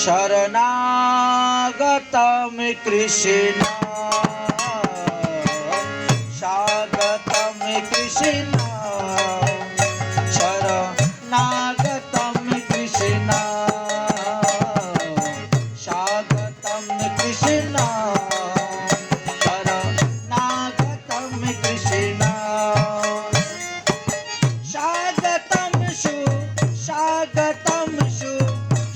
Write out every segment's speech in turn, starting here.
शरणागतम कृष्ण स्वागतम कृष्ण शरणागतम कृष्ण स्वागतम कृष्ण शरणागतम कृष्ण स्वागतम शु स्वागतम शु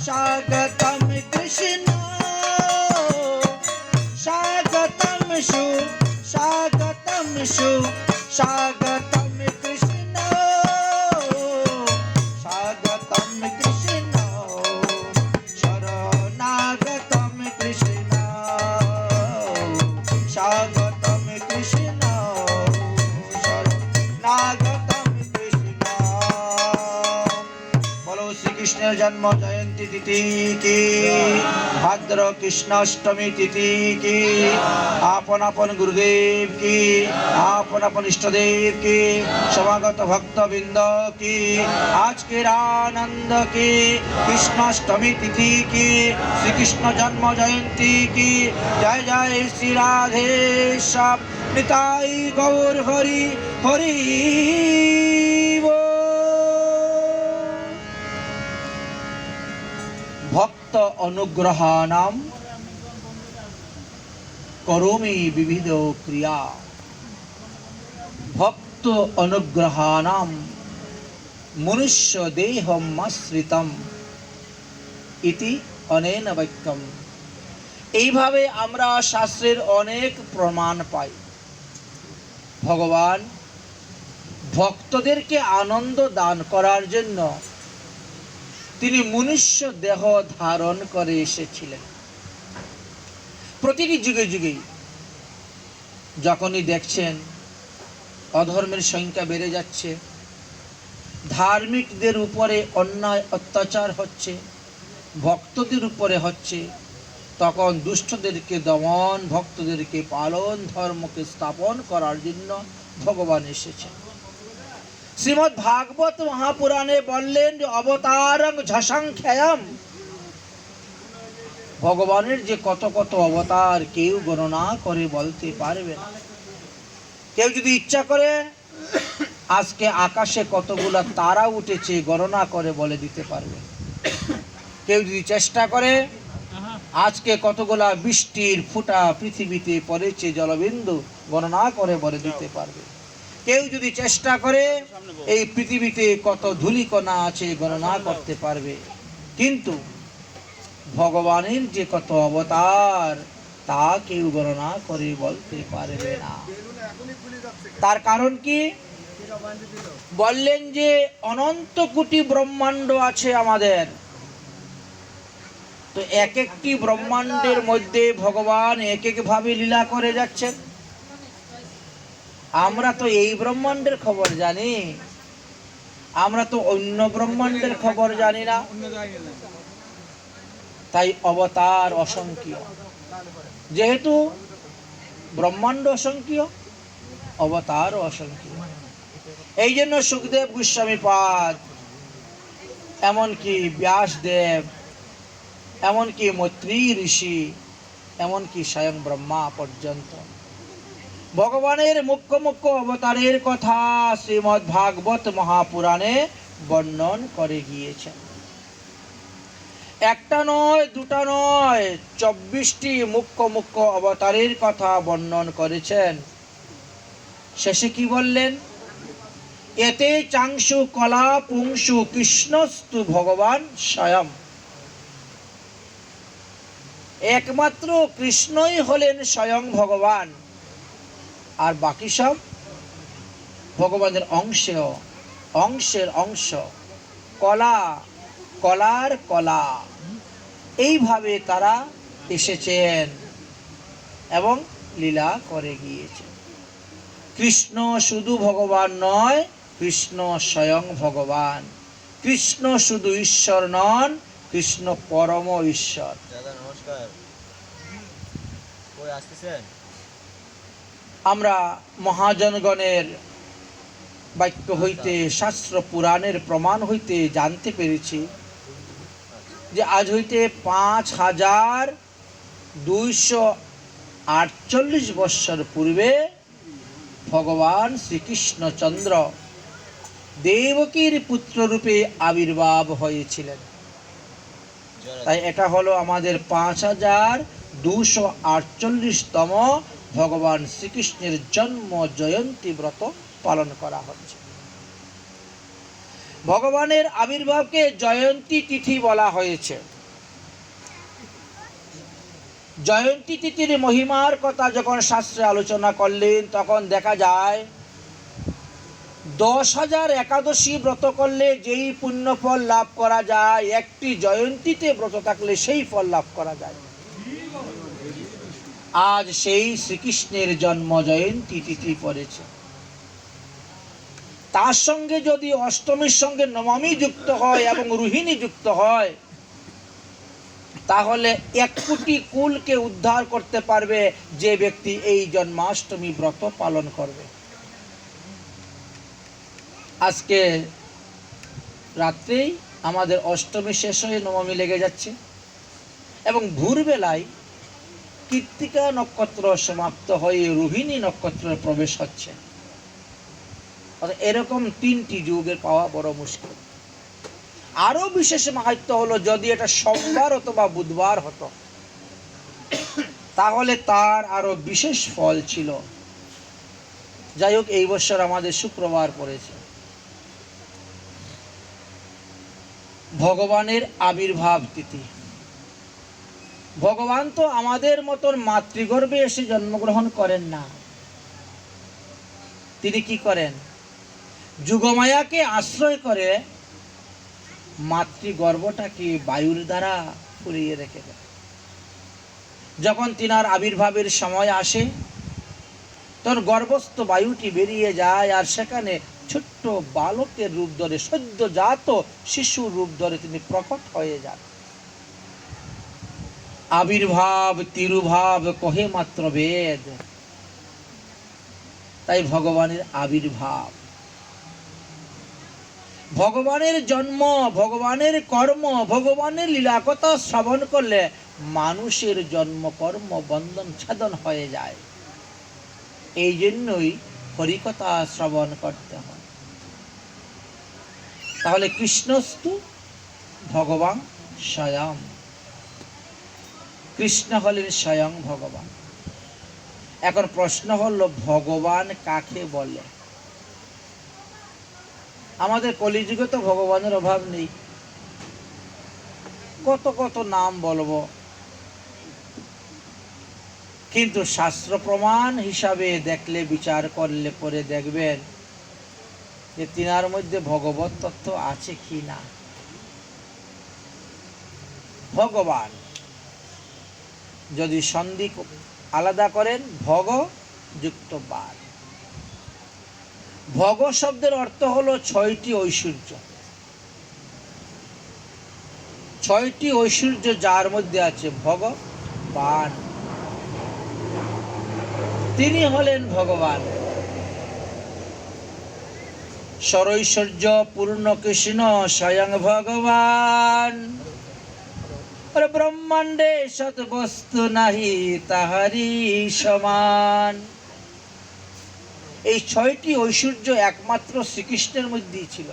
स्वागतम कृष्ण स्वागतम शु स्वागतम शु स्वागतम कृष्ण स्वागतम कृष्ण शरणागतम कृष्ण स्वागतम कृष्ण शरणागतम कृष्ण। बोलो श्री कृष्ण जन्म जयंती तिथि की भाद्र कृष्ण अष्टमी तिथि की आपन आपन गुरुदेव की आपन आपन इष्टदेव की समागत भक्त बिंद की आज के आनंद की कृष्णाष्टमी तिथि की श्री कृष्ण जन्म जयंती की जय जय श्री राधे श्याम निताई गौर हरि हरि बोल। भक्त अनुग्रहानां करोमि विविध क्रिया भक्त अनुग्रहानां मनुष्य देहम् आश्रितम् इति अनेन वाक्यम। এইভাবে আমরা শাস্ত্রের অনেক প্রমাণ পাই। ভগবান ভক্তদেরকে আনন্দ দান করার জন্য তিনি মনুষ্য দেহ ধারণ করে এসেছিলেন। প্রতিটি যুগে যুগে যখনই দেখছেন অধর্মের সংখ্যা বেড়ে যাচ্ছে, ধার্মিকদের উপরে অন্যায় অত্যাচার হচ্ছে, ভক্তদের উপরে হচ্ছে, তখন দুষ্টদেরকে দমন ভক্তদেরকে পালন ধর্মকে স্থাপন করার জন্য ভগবান এসেছেন। শ্রীমদ্ ভাগবত মহাপুরাণে বললেন যে অবতারং ঝসংখ্যায়ম, ভগবানের যে কত কত অবতার কেউ গণনা করে বলতে পারবে না। কেউ যদি ইচ্ছা করে আজকে আকাশে কতগুলা তারা উঠেছে গণনা করে বলে দিতে পারবে। কেউ যদি চেষ্টা করে আজকে কতগুলা বৃষ্টির ফুটা পৃথিবীতে পড়েছে জলবিন্দু গণনা করে বলে দিতে পারবে। কেউ যদি চেষ্টা করে এই পৃথিবীতে কত ধূলিকণা আছে গণনা করতে পারবে। কিন্তু ভগবানের যে কত অবতার তা কেউ গণনা করে বলতে পারবে না। তার কারণ কি? বললেন যে অনন্ত কোটি ব্রহ্মাণ্ড আছে আমাদের, তো এক একটি ব্রহ্মাণ্ডের মধ্যে ভগবান এক এক ভাবে লীলা করে যাচ্ছেন। আমরা তো এই ব্রহ্মাণ্ডের খবর জানি, আমরা তো অন্য ব্রহ্মাণ্ডের খবর জানি না। তাই অবতার অসংখ্য, যেহেতু ব্রহ্মাণ্ড অসংখ্য অবতার অসংখ্য। এই জন্য সুখদেব গোস্বামী পাদ, এমনকি ব্যাসদেব, এমনকি মৈত্রী ঋষি, এমনকি স্বয়ং ব্রহ্মা পর্যন্ত ভগবানের মুখ্য মুখ্য অবতারের কথা শ্রীমদ্ ভাগবত মহাপুরাণে বর্ণন করে গিয়েছেন। একটা নয় দুটা নয়, 24টি মুখ্য মুখ্য অবতারের কথা বর্ণন করেছেন। শেষে কি বললেন? এতে চাংশু কলা পুংসু কৃষ্ণস্তু ভগবান স্বয়ং। একমাত্র কৃষ্ণই হলেন স্বয়ং ভগবান, আর বাকি সব ভগবানের অংশের অংশ, কলা কলার কলা। এইভাবে তারা এসেছেন এবং লীলা করে গিয়েছেন। কৃষ্ণ শুধু ভগবান নয়, কৃষ্ণ স্বয়ং ভগবান। কৃষ্ণ শুধু ঈশ্বর নন, কৃষ্ণ পরম ঈশ্বর। দাদা নমস্কার, কই আসতেছেন? আমরা মহাজনগণের বাক্য হইতে, শাস্ত্র পুরাণের প্রমাণ হইতে জানতে পেরেছি যে আজ হইতে 5248 বৎসর পূর্বে ভগবান শ্রীকৃষ্ণচন্দ্র দেবকীর পুত্ররূপে আবির্ভাব হয়েছিলেন। তাই এটা হলো আমাদের 5248তম ভগবান শ্রীকৃষ্ণের জন্ম জয়ন্তী ব্রত পালন করা হচ্ছে। ভগবানের আবির্ভাবকে জয়ন্তী তিথি বলা হয়েছে। জয়ন্তী তিথির মহিমার কথা যখন শাস্ত্রে আলোচনা করলেন, তখন দেখা যায় 10,000 একাদশী ব্রত করলে যেই পুণ্য ফল লাভ করা যায়, একটি জয়ন্তীতে ব্রত থাকলে সেই ফল লাভ করা যায়। আজ সেই শ্রীকৃষ্ণের জন্ম জয়ন্তী তিথি পড়েছে। তার সঙ্গে যদি অষ্টমীর সঙ্গে নবমী যুক্ত হয় এবং রোহিণী যুক্ত হয়, তাহলে 1 কোটি কুলকে উদ্ধার করতে পারবে যে ব্যক্তি এই জন্মাষ্টমী ব্রত পালন করবে। আজকে রাত্রেই আমাদের অষ্টমী শেষ হয়ে নবমী লেগে যাচ্ছে এবং ভোরবেলায় কৃত্তিকা নক্ষত্র সমাপ্ত হয়ে রোহিণী নক্ষত্রের প্রবেশ হচ্ছে। এরকম 3টি যুগের পাওয়া বড় মুশকিল। আরো বিশেষ মাহাত্ম্য হলো যদি এটা সোমবার অথবা বুধবার হতো, তাহলে তার আরো বিশেষ ফল ছিল। যাই হোক, এই বছর আমাদের শুক্রবার পড়েছে। ভগবানের আবির্ভাব তিথি। ভগবান তো আমাদের মতন মাতৃগর্ভে এসে জন্মগ্রহণ করেন না। তিনি কি করেন? যুগমায়াকে আশ্রয় করে মাতৃগর্ভটাকে বায়ুর দ্বারা ফুলিয়ে রেখে দেন। যখন তিনার আবির্ভাবের সময় আসে, তখন গর্ভস্থ বায়ুটি বেরিয়ে যায় আর সেখানে ছোট্ট বালকের রূপ ধরে, সদ্যজাত শিশুর রূপ ধরে তিনি প্রকট হয়ে যান। আবির্ভাব তিরুভাব কহে মাত্র বেদ। তাই ভগবানের আবির্ভাব, ভগবানের জন্ম, ভগবানের কর্ম, ভগবানের লীলাকথা শ্রবণ করলে মানুষের জন্ম কর্ম বন্ধন ছেদন হয়ে যায়। এই জন্যই হরিকথা শ্রবণ করতে হয়। তাহলে কৃষ্ণস্তু ভগবান স্বয়ং। কৃষ্ণ হলেন স্বয়ং ভগবান। এখন প্রশ্ন হলো, ভগবান কাকে বলে? আমাদের কলিযুগে তো ভগবানের অভাব নেই, কত কত নাম বলবো, কিন্তু শাস্ত্র প্রমাণ হিসাবে দেখলে, বিচার করলে পরে দেখবেন যে তিনার মধ্যে ভগবত তত্ত্ব আছে কি না। ভগবান যদি সন্ধি আলাদা করেন, ভগ যুক্ত বান। ভগ শব্দের অর্থ হলো 6টি ঐশ্বর্য। 6টি ঐশ্বর্য যার মধ্যে আছে ভগবান, তিনি হলেন ভগবান। সরৈশ্বর্য পূর্ণ কৃষ্ণ স্বয়ং ভগবান। ব্রহ্মাণ্ডে সৎ বস্তু নাহি তাহারি সমান। এই 6টি ঐশ্বর্য একমাত্র শ্রীকৃষ্ণের মধ্যেই ছিল,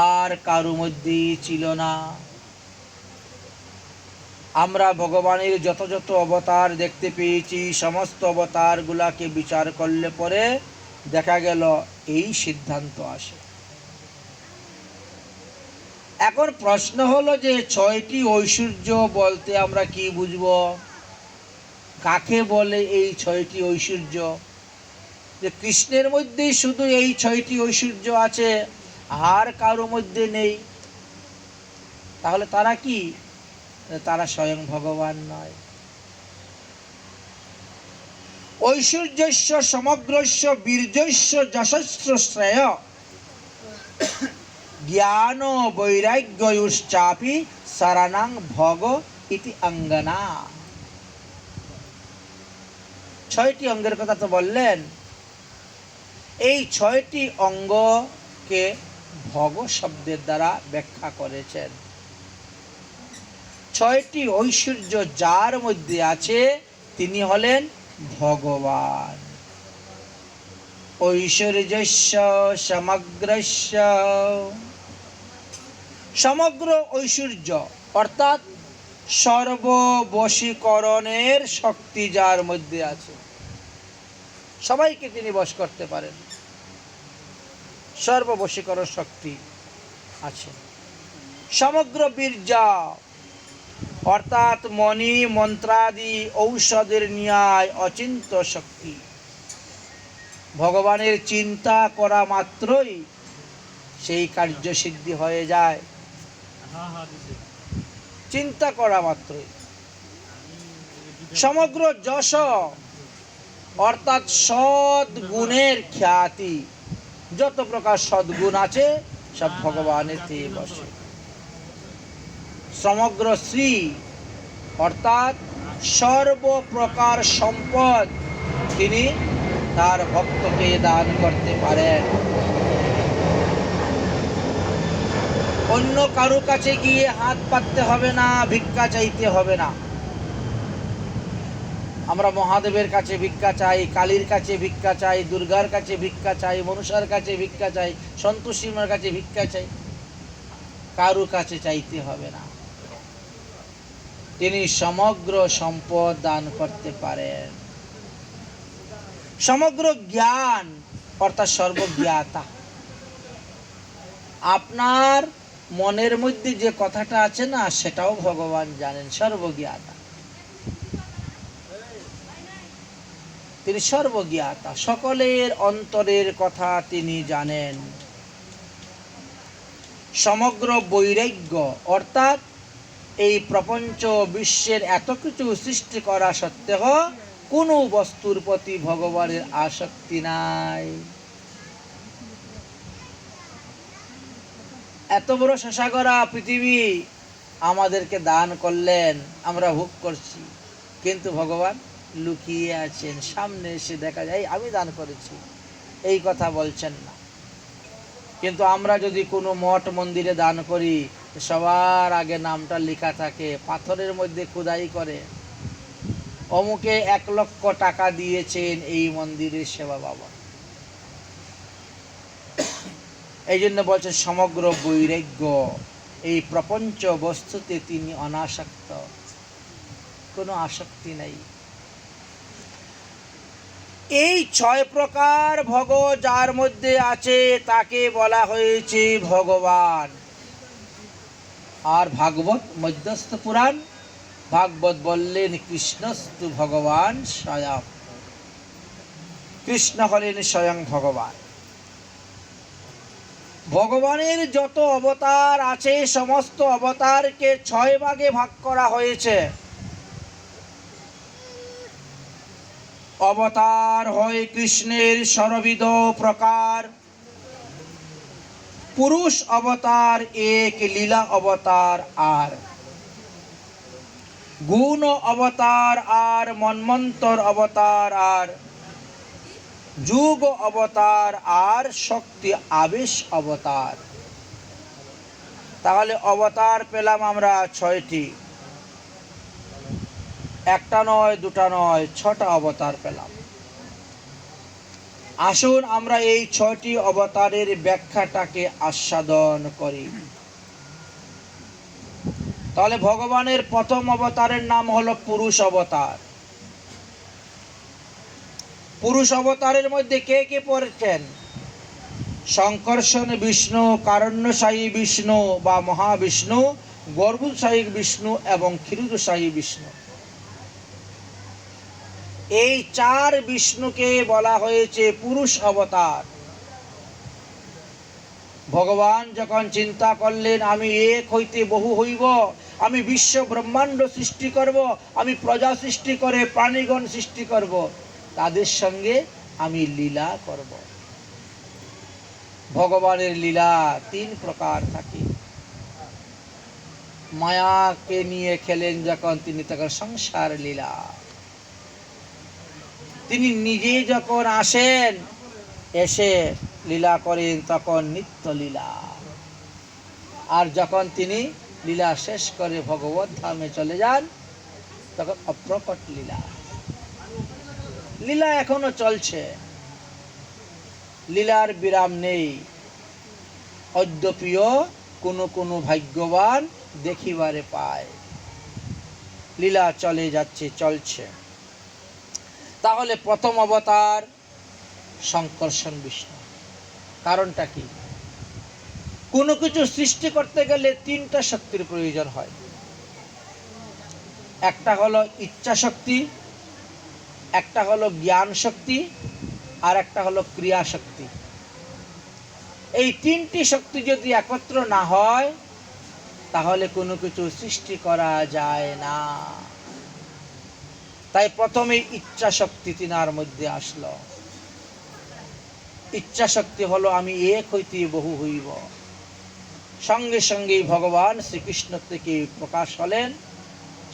আর কারো মধ্যেই ছিল না। আমরা ভগবানের যত যত অবতার দেখতে পেয়েছি, সমস্ত অবতার গুলাকে বিচার করলে পরে দেখা গেল এই সিদ্ধান্ত আসে। এখন প্রশ্ন হলো যে 6টি ঐশ্বর্য বলতে আমরা কি বুঝব? কাকে বলে এই 6টি ঐশ্বর্য? যে কৃষ্ণের মধ্যেই শুধু এই 6টি ঐশ্বর্য আছে, আর কারো মধ্যে নেই, তাহলে তারা কি? তারা স্বয়ং ভগবান নয়। ঐশ্বর্যস্য সমগ্রস্য বীর্যস্য যশস্য শ্রেয় জ্ঞান বৈরাগ্যয়ুশ্চাপি শরণাং ভগ ইতি অঙ্গনা। 6টি অঙ্গের কথা তো বললেন। এই 6টি অঙ্গকে ভগ শব্দের দ্বারা ব্যাখ্যা করেছেন। 6টি ঐশ্বর্য যার মধ্যে আছে তিনি হলেন ভগবান। ঐশ্বর্যস্য সমগ্রস্য, সমগ্র ঐশ্বর্য অর্থাৎ সর্ববশীকরণের শক্তি যার মধ্যে আছে, সবাইকে তিনি বশ করতে পারেন, সর্ববশীকরণ শক্তি আছে। সমগ্র বীর্যা অর্থাৎ মণি মন্ত্রাদি ঔষধের ন্যায় অচিন্ত শক্তি। ভগবানের চিন্তা করা মাত্রই সেই কার্য সিদ্ধি হয়ে যায়, চিন্তা করা মাত্রই। সমগ্র যশ অর্থাৎ সদ্গুণের খ্যাতি, যত প্রকার সদ্গুণ আছে সব ভগবানের থেকে বসে। সমগ্র শ্রী অর্থাৎ সর্বপ্রকার সম্পদ তিনি তার ভক্তকে দান করতে পারেন। অন্য কারো কাছে গিয়ে হাত পাততে হবে না, ভিক্ষা চাইতে হবে না। আমরা মহাদেবের কাছে ভিক্ষা চাই, কালীর কাছে ভিক্ষা চাই, দুর্গার কাছে ভিক্ষা চাই, মনসার কাছে ভিক্ষা চাই, সন্তোষী মার কাছে ভিক্ষা চাই, কারো কাছে চাইতে হবে না। তিনি সমগ্র সম্পদ দান করতে পারেন। সমগ্র জ্ঞান অর্থাৎ সর্বজ্ঞাতা। আপনার মনের মধ্যে যে কথাটা আছে না, সেটাও ভগবান জানেন, সর্বজ্ঞাতা। তিনি সর্বজ্ঞাতা, সকলের অন্তরের কথা তিনি জানেন। সমগ্র বৈরাগ্য অর্থাৎ এই প্রপঞ্চ বিশ্বের এত কিছু সৃষ্টি করা সত্ত্বেও কোনো বস্তুর প্রতি ভগবানের আসক্তি নাই। এত বড় শশাগরা পৃথিবী আমাদেরকে দান করলেন, আমরা ভোগ করছি, কিন্তু ভগবান লুকিয়ে আছেন, সামনে এসে দেখা যায় আমি দান করেছি, এই কথা বলছেন না। কিন্তু আমরা যদি কোনো মঠ মন্দিরে দান করি, সবার আগে নামটা লেখা থাকে, পাথরের মধ্যে খোদাই করে, অমুকে 1 লক্ষ টাকা দিয়েছেন এই মন্দিরের সেবা বাবা। এই জন্য বলছেন সমগ্র বৈরাগ্য, এই প্রপঞ্চ বস্তুতে তিনি অনাসক্ত, কোনো আসক্তি নাই। এই 6 প্রকার ভগ যার মধ্যে আছে তাকে বলা হয়েছে ভগবান। আর ভাগবত মধ্যস্থ পুরাণ, ভাগবত বললেন কৃষ্ণস্তু ভগবান স্বয়ং, কৃষ্ণ হলেন স্বয়ং ভগবান। ভগবানের যত অবতার আছে সমস্ত অবতারকে 6 ভাগে ভাগ করা হয়েছে। অবতার হয় কৃষ্ণের সর্ববিধ প্রকার। পুরুষ অবতার এক, লীলা অবতার আর, গুণ অবতার আর, মন্বন্তর অবতার আর, যুগ অবতার আর, শক্তি আবেশ অবতার। তাহলে অবতার পেলাম আমরা 6টি, একটা নয়, দুটা নয়, 6টা অবতার পেলাম। আসুন আমরা এই 6টি অবতারের ব্যাখ্যাটাকে আস্বাদন করি। তাহলে ভগবানের প্রথম অবতারের নাম হলো পুরুষ অবতার। পুরুষ অবতারের মধ্যে কে কে পড়েছেন? শঙ্কর্ষণ বিষ্ণু, কারণ্যশায়ী বিষ্ণু বা মহাবিষ্ণু, গর্ভশায়ী বিষ্ণু এবং ক্ষীরোদশায়ী বিষ্ণু। এই 4 বিষ্ণুকে বলা হয়েছে পুরুষ অবতার। ভগবান যখন চিন্তা করলেন আমি এক হইতে বহু হইব, আমি বিশ্ব ব্রহ্মাণ্ড সৃষ্টি করব, আমি প্রজা সৃষ্টি করে প্রাণীগণ সৃষ্টি করব, তাদের সঙ্গে আমি লীলা করব। ভগবানের লীলা 3 প্রকার থাকে। মায়াকে নিয়ে খেলেন যখন তিনি, তখন সংসার লীলা। তিনি নিজে যখন আসেন এসে লীলা করেন তখন নিত্য লীলা, আর যখন তিনি লীলা শেষ করে ভগবত ধামে চলে যান তখন অপ্রকট লীলা। লীলা এখনো চলছে, লীলার বিরাম নেই। অদ্যপিও কোনো কোনো ভাগ্যবান দেখিবারে পায়, লীলা চলে যাচ্ছে, চলছে। তাহলে প্রথম অবতার শঙ্কর্ষণ বিষ্ণু। কারণটা কি? কোনো কিছু সৃষ্টি করতে গেলে তিনটা শক্তির প্রয়োজন হয়। একটা হলো ইচ্ছা শক্তি, একটা হলো জ্ঞান শক্তি, আর একটা হলো ক্রিয়া শক্তি। এই তিনটি শক্তি যদি একত্র না হয় তাহলে কোনো কিছু সৃষ্টি করা যায় না। তাই প্রথমে ইচ্ছা শক্তি তিনার মধ্যে আসলো। ইচ্ছা শক্তি হলো আমি এক হইতে বহু হইব। সঙ্গে সঙ্গেই ভগবান শ্রীকৃষ্ণ থেকে প্রকাশ হলেন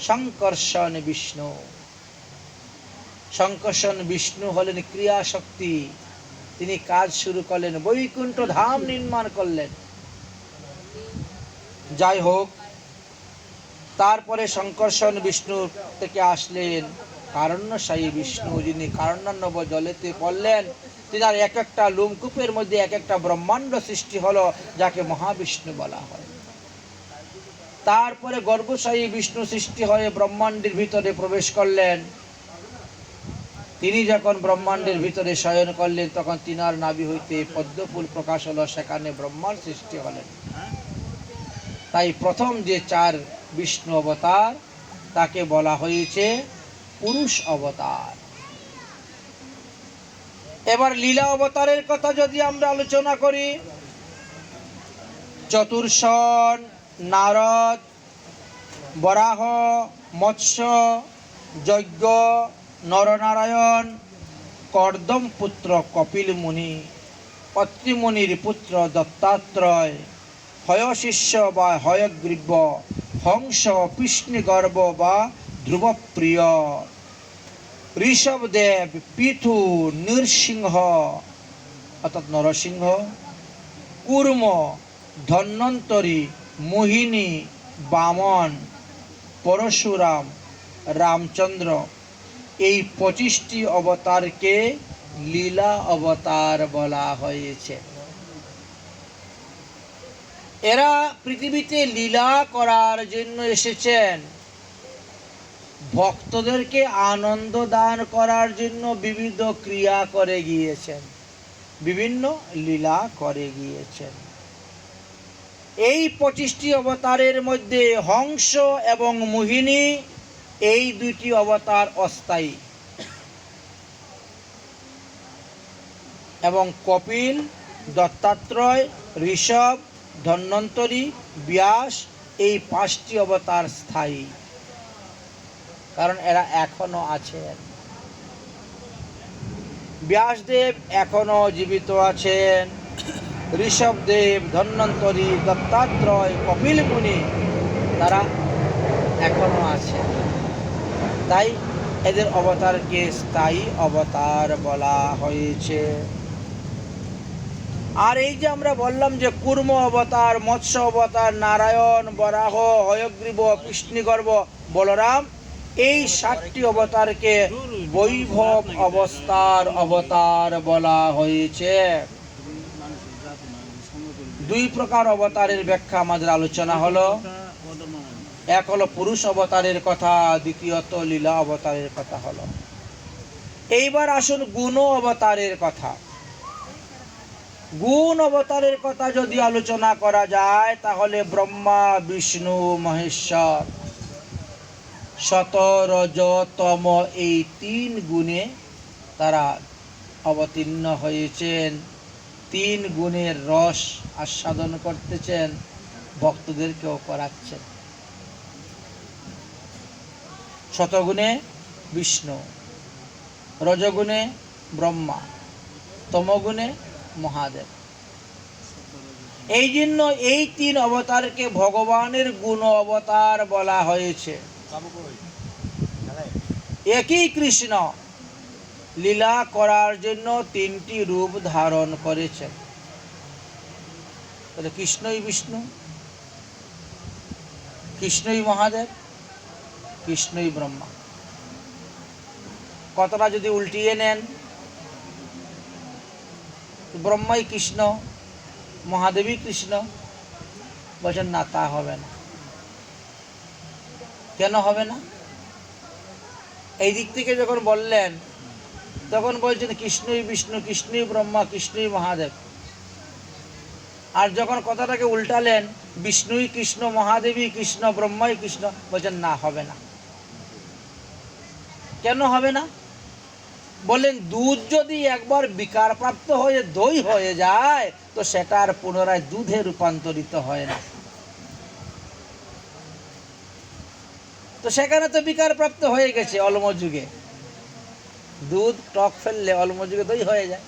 শঙ্কর্ষণ বিষ্ণু। শঙ্কর্ষণ বিষ্ণু হলেন ক্রিয়া শক্তি। তিনি কাজ শুরু করলেন, বৈকুণ্ঠ ধাম নির্মাণ করলেন। যাই হোক, তারপরে শঙ্কর্ষণ বিষ্ণু থেকে আসলেন কারণ্যশায়ী বিষ্ণু, যিনি কারণ্যার্ণব জলেতে পড়লেন। তিনার এক একটা লোমকূপের মধ্যে এক একটা ব্রহ্মাণ্ড সৃষ্টি হলো, যাকে মহাবিষ্ণু বলা হয়। তারপরে গর্ভশায়ী বিষ্ণু সৃষ্টি হয়ে ব্রহ্মাণ্ডের ভিতরে প্রবেশ করলেন। তিনি যখন ব্রহ্মাণ্ডের ভিতরে শয়ন করলেন তখন তিনার নাভি হইতে পদ্মফুল প্রকাশ হলো, সেখানে ব্রহ্মার সৃষ্টি হলেন। তাই প্রথম যে চার বিষ্ণু অবতার তাকে বলা হয়েছে পুরুষ অবতার। এবার লীলা অবতারের কথা যদি আমরা আলোচনা করি, চতুর্ষণ, নারদ, বরাহ, মৎস্য, যজ্ঞ, নরনারায়ণ, কর্দম পুত্র কপিল মুনি, অত্রিমুনির পুত্র দত্তাত্রয়, হয়শিষ্য বা হয়গ্রীব, হংস, কৃষ্ণগর্ভ বা ধ্রুবপ্রিয়, ঋষভদেব, পৃথু, নৃসিংহ অর্থাৎ নরসিংহ, কূর্ম, ধন্বন্তরী, মোহিনী, বামন, পরশুরাম, রামচন্দ্র, এই 25টি অবতারকে লীলা অবতার বলা হয়েছে। এরা পৃথিবীতে লীলা করার জন্য এসেছেন, ভক্তদেরকে আনন্দ দান করার জন্য বিবিধ ক্রিয়া করে গিয়েছেন, বিভিন্ন লীলা করে গিয়েছেন। এই 25টি অবতারের মধ্যে হংস এবং মোহিনী এই দুইটি অবতার অস্থায়ী, এবং কপিল, দত্তাত্রয়, ঋষভ, ধন্বন্তরী, ব্যাস এই 5টি অবতার স্থায়ী, কারণ এরা এখনো আছেন। ব্যাসদেব এখনো জীবিত আছেন, ঋষভদেব, ধন্বন্তরী, দত্তাত্রয়, কপিল মুনি তারা এখনো আছেন। তাই এদের অবতারকে স্থায়ী অবতার বলা হয়েছে। আর এই যে আমরা বললাম যে কূর্ম অবতার, মৎস্য অবতার, নারায়ণ, বরাহ, হয়গ্রীব, কৃষ্ণগর্ভ, বলরাম, এই 7টি অবতারকে বৈভব অবস্থার অবতার বলা হয়েছে। দুই প্রকার অবতারের ব্যাখ্যা আমাদের আলোচনা হলো। এক হলো পুরুষ অবতারের কথা, দ্বিতীয়ত লীলা অবতারের কথা হলো। এইবার আসুন গুণ অবতারের কথা। গুণ অবতারের কথা যদি আলোচনা করা যায় তাহলে ব্রহ্মা, বিষ্ণু, মহেশ্বর, সত, রজ, তম এই 3 গুণে তারা অবতীর্ণ হয়েছেন। 3 গুণের রস আস্বাদন করতেছেন, ভক্তদেরকেও করাচ্ছেন। শতগুণে বিষ্ণু, রজগুণে ব্রহ্মা, তমগুণে মহাদেব। এই জন্য এই 3 অবতারকে ভগবানের গুণ অবতার বলা হয়েছে। একই কৃষ্ণ লীলা করার জন্য তিনটি রূপ ধারণ করেছেন। কৃষ্ণই বিষ্ণু, কৃষ্ণই মহাদেব, কৃষ্ণই ব্রহ্মা। কথাটা যদি উল্টিয়ে নেন, ব্রহ্মাই কৃষ্ণ, মহাদেবী কৃষ্ণ, বলছেন না, তা হবে না। কেন হবে না? এই দিক থেকে যখন বললেন তখন বলছেন কৃষ্ণই বিষ্ণু, কৃষ্ণই ব্রহ্মা, কৃষ্ণই মহাদেব। আর যখন কথাটাকে উল্টালেন, বিষ্ণুই কৃষ্ণ, মহাদেবী কৃষ্ণ, ব্রহ্মাই কৃষ্ণ, বলছেন না, হবে না। কেন হবে না? বললেন দুধ যদি একবার বিকারপ্রাপ্ত হয়ে দই হয়ে যায় তো সেটা আর পুনরায় দুধে রূপান্তরিত হয় না। তো সেখানে তো বিকারপ্রাপ্ত হয়ে গেছে অলম যুগে। দুধ টক ফেললে অলম যুগে দই হয়ে যায়।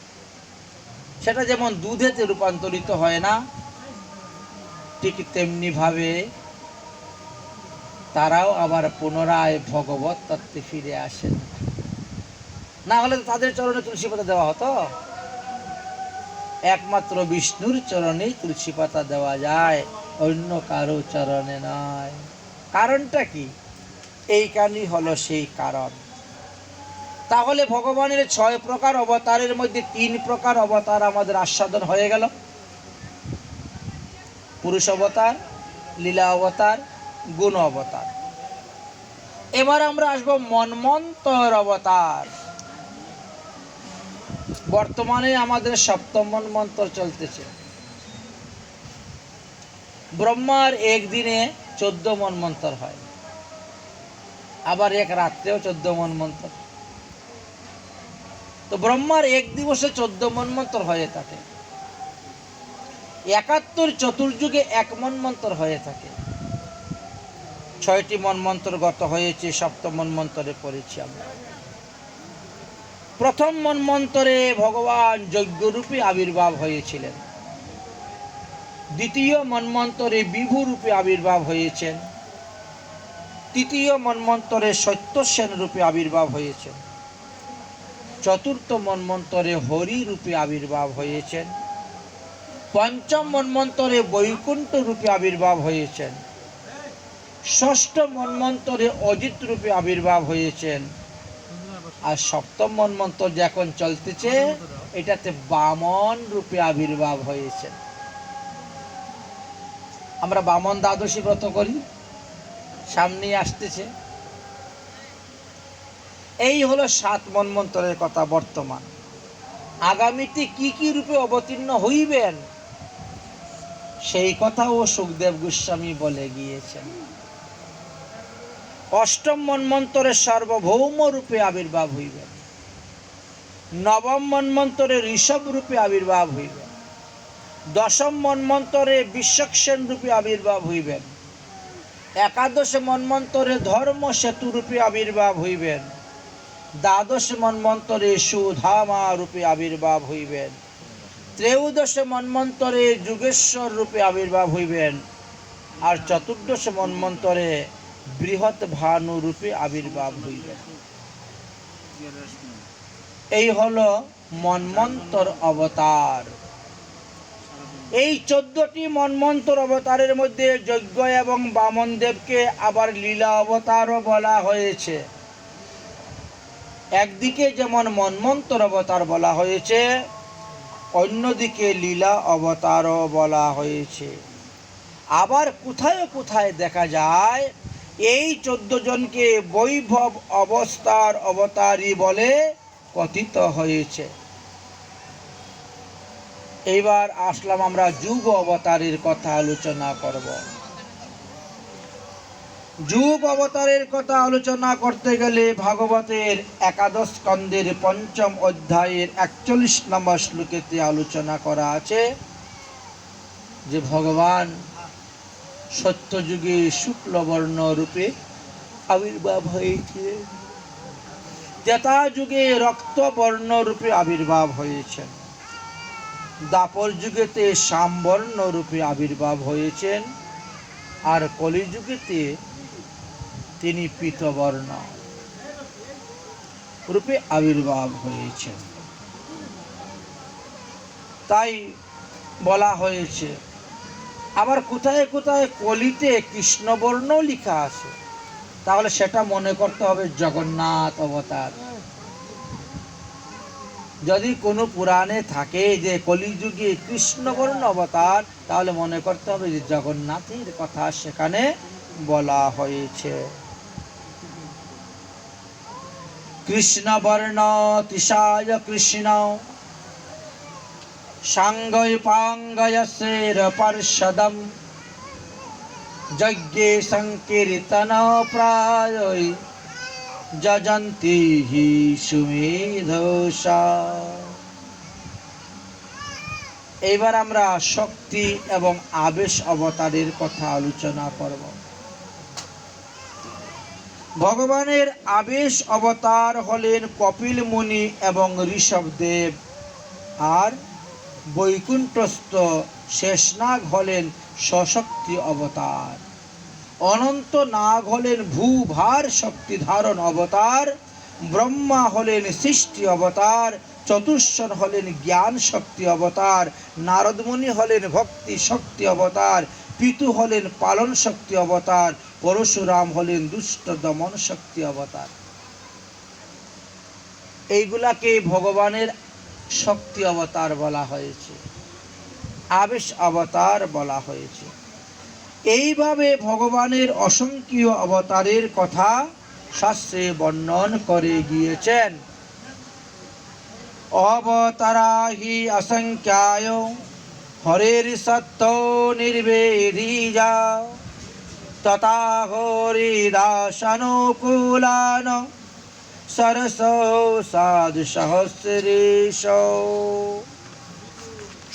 সেটা যেমন দুধেতে রূপান্তরিত হয় না, ঠিক তেমনি ভাবে তারাও আবার পুনরায় ভগবত তত্ত্বে ফিরে আসেন। না হলে তাদের চরণে তুলসী পাতা দেওয়া হতো। একমাত্র বিষ্ণুর চরণেই তুলসী পাতা দেওয়া যায়, অন্য কারো চরণে নয়। কারণটা কি? এইখানেই হলো সেই কারণ। তাহলে ভগবানের 6 প্রকার অবতারের মধ্যে 3 প্রকার অবতার আমাদের আস্বাদন হয়ে গেল। পুরুষ অবতার, লীলা অবতার, গুণ অবতার। এবার আমরা আসবো মন্বন্তর অবতার। বর্তমানে আমাদের 7ম মন্বন্তর চলতেছে। ব্রহ্মার একদিনে 14 মন্বন্তর হয়, আবার এক রাত্রেও 14 মন্বন্তর। তো ব্রহ্মার এক দিবসে 14 মন্বন্তর হয়ে থাকে। 71 চতুর্যুগে 1 মন্বন্তর হয়ে থাকে। 6টি মন্বন্তর গত হয়েছে, 7ম মন্বন্তরে পড়েছি আমরা। প্রথম মন্বন্তরে ভগবান যজ্ঞরূপে আবির্ভাব হয়েছিলেন। দ্বিতীয় মন্বন্তরে বিভুরূপে আবির্ভাব হয়েছেন। তৃতীয় মন্বন্তরে সত্যসেন রূপে আবির্ভাব হয়েছেন। চতুর্থ মন্বন্তরে হরি রূপে আবির্ভাব হয়েছেন। পঞ্চম মন্বন্তরে বৈকুণ্ঠ রূপে আবির্ভাব হয়েছেন। ষষ্ঠ মন্বন্তরে অজিত রূপে আবির্ভাব হয়েছেন। আর 7ম মন্বন্তর যখন চলতেছে, এটাতে বামন রূপে আবির্ভাব হয়েছেন। আমরা বামন দ্বাদশী ব্রত করি, সামনে আসতেছে। এই হলো 7 মন্বন্তরের কথা বর্তমান। আগামীতে কি কি রূপে অবতীর্ণ হইবেন সেই কথাও সুখদেব গোস্বামী বলে গিয়েছেন। 8ম মন্বন্তরে সার্বভৌম রূপে আবির্ভাব হইবেন। 9ম মন্বন্তরে ঋষভ রূপে আবির্ভাব হইবেন। 10ম মন্বন্তরে বিশ্বক্সেন রূপে আবির্ভাব হইবেন। 11শ মন্বন্তরে ধর্ম সেতু রূপে আবির্ভাব হইবেন। 12শ মন্বন্তরে সুধামা রূপে আবির্ভাব হইবেন। 13শ মন্বন্তরে যুগেশ্বর রূপে আবির্ভাব হইবেন। আর 14শ মন্বন্তরে বৃহৎ ভানু রূপে আবির্ভাব হইবেন। এই হলো মন্বন্তর অবতার। এই 14টি মন্বন্তর অবতারের মধ্যে যজ্ঞ এবং বামন দেবকে আবার লীলা অবতারও বলা হয়েছে। একদিকে যেমন মন্বন্তর অবতার বলা হয়েছে, অন্যদিকে লীলা অবতারও বলা হয়েছে। আবার কোথায় কোথায় দেখা যায় এই 14 জনকে বৈভব অবস্থার অবতারই বলে কথিত হয়েছে। এইবার আসলাম আমরা যুগ অবতারের কথা আলোচনা করব। যুগ অবতারের কথা আলোচনা করতে গেলে ভাগবতের 11 স্কন্ধের 5ম অধ্যায়ের 41 নম্বর শ্লোকেতে আলোচনা করা আছে যে ভগবান সত্যযুগে শুক্লবর্ণ রূপে আবির্ভাব হয়েছিলেন, ত্রেতা যুগে রক্তবর্ণ রূপে আবির্ভাব হয়েছেন, দ্বাপর যুগেতে শ্যামবর্ণ রূপে আবির্ভাব হয়েছেন, আর কলিযুগেতে তিনি পীতবর্ণ। রূপে আবির্ভাব হয়েছেন। তাই বলা হয়েছে। আবার কোথায় কোথায় কলিতে কৃষ্ণবর্ণ লেখা আছে, তাহলে সেটা মনে করতে হবে জগন্নাথ অবতার। যদি কোনো পুরাণে থাকে যে কলিযুগে কৃষ্ণবর্ণ অবতার, তাহলে মনে করতে হবে যে জগন্নাথের কথা সেখানে বলা হয়েছে। কৃষ্ণবর্ণ তিসায় কৃষ্ণ সাঙ্গয় পাঙ্গয় সের পার্ষদম যজ্ঞে সংকীর্তন প্রায় যজন্তি হি সুমেধসা। এইবার আমরা শক্তি এবং আবেশ অবতারের কথা আলোচনা করব। ভগবানের আবেশ অবতার হলেন কপিল মুনি এবং ঋষভদেব, আর বৈকুণ্ঠস্থ শেষনাগ হলেন সশক্তি অবতার, অনন্ত নাগ হলেন ভূভার শক্তি ধারণ অবতার, ব্রহ্মা হলেন সৃষ্টি অবতার, চতুষ্ষর হলেন জ্ঞান শক্তি অবতার, নারদমুনি হলেন ভক্তি শক্তি অবতার, পিতু হলেন পালন শক্তি অবতার, পরশুরাম হলেন দুষ্ট দমন শক্তি অবতার। এইগুলাকে ভগবানের শক্তি অবতার বলা হয়েছে, আবেশ অবতার বলা হয়েছে। এইভাবে ভগবানের অসংখ্য অবতারের কথা শাস্ত্রে বর্ণন করে গিয়েছেন। অবতারাহি অসংখ্যায় হরের সত্য নির্বেদীজা তথা হরিদাসানুকূলান সরস সাধু সহস্রেশ।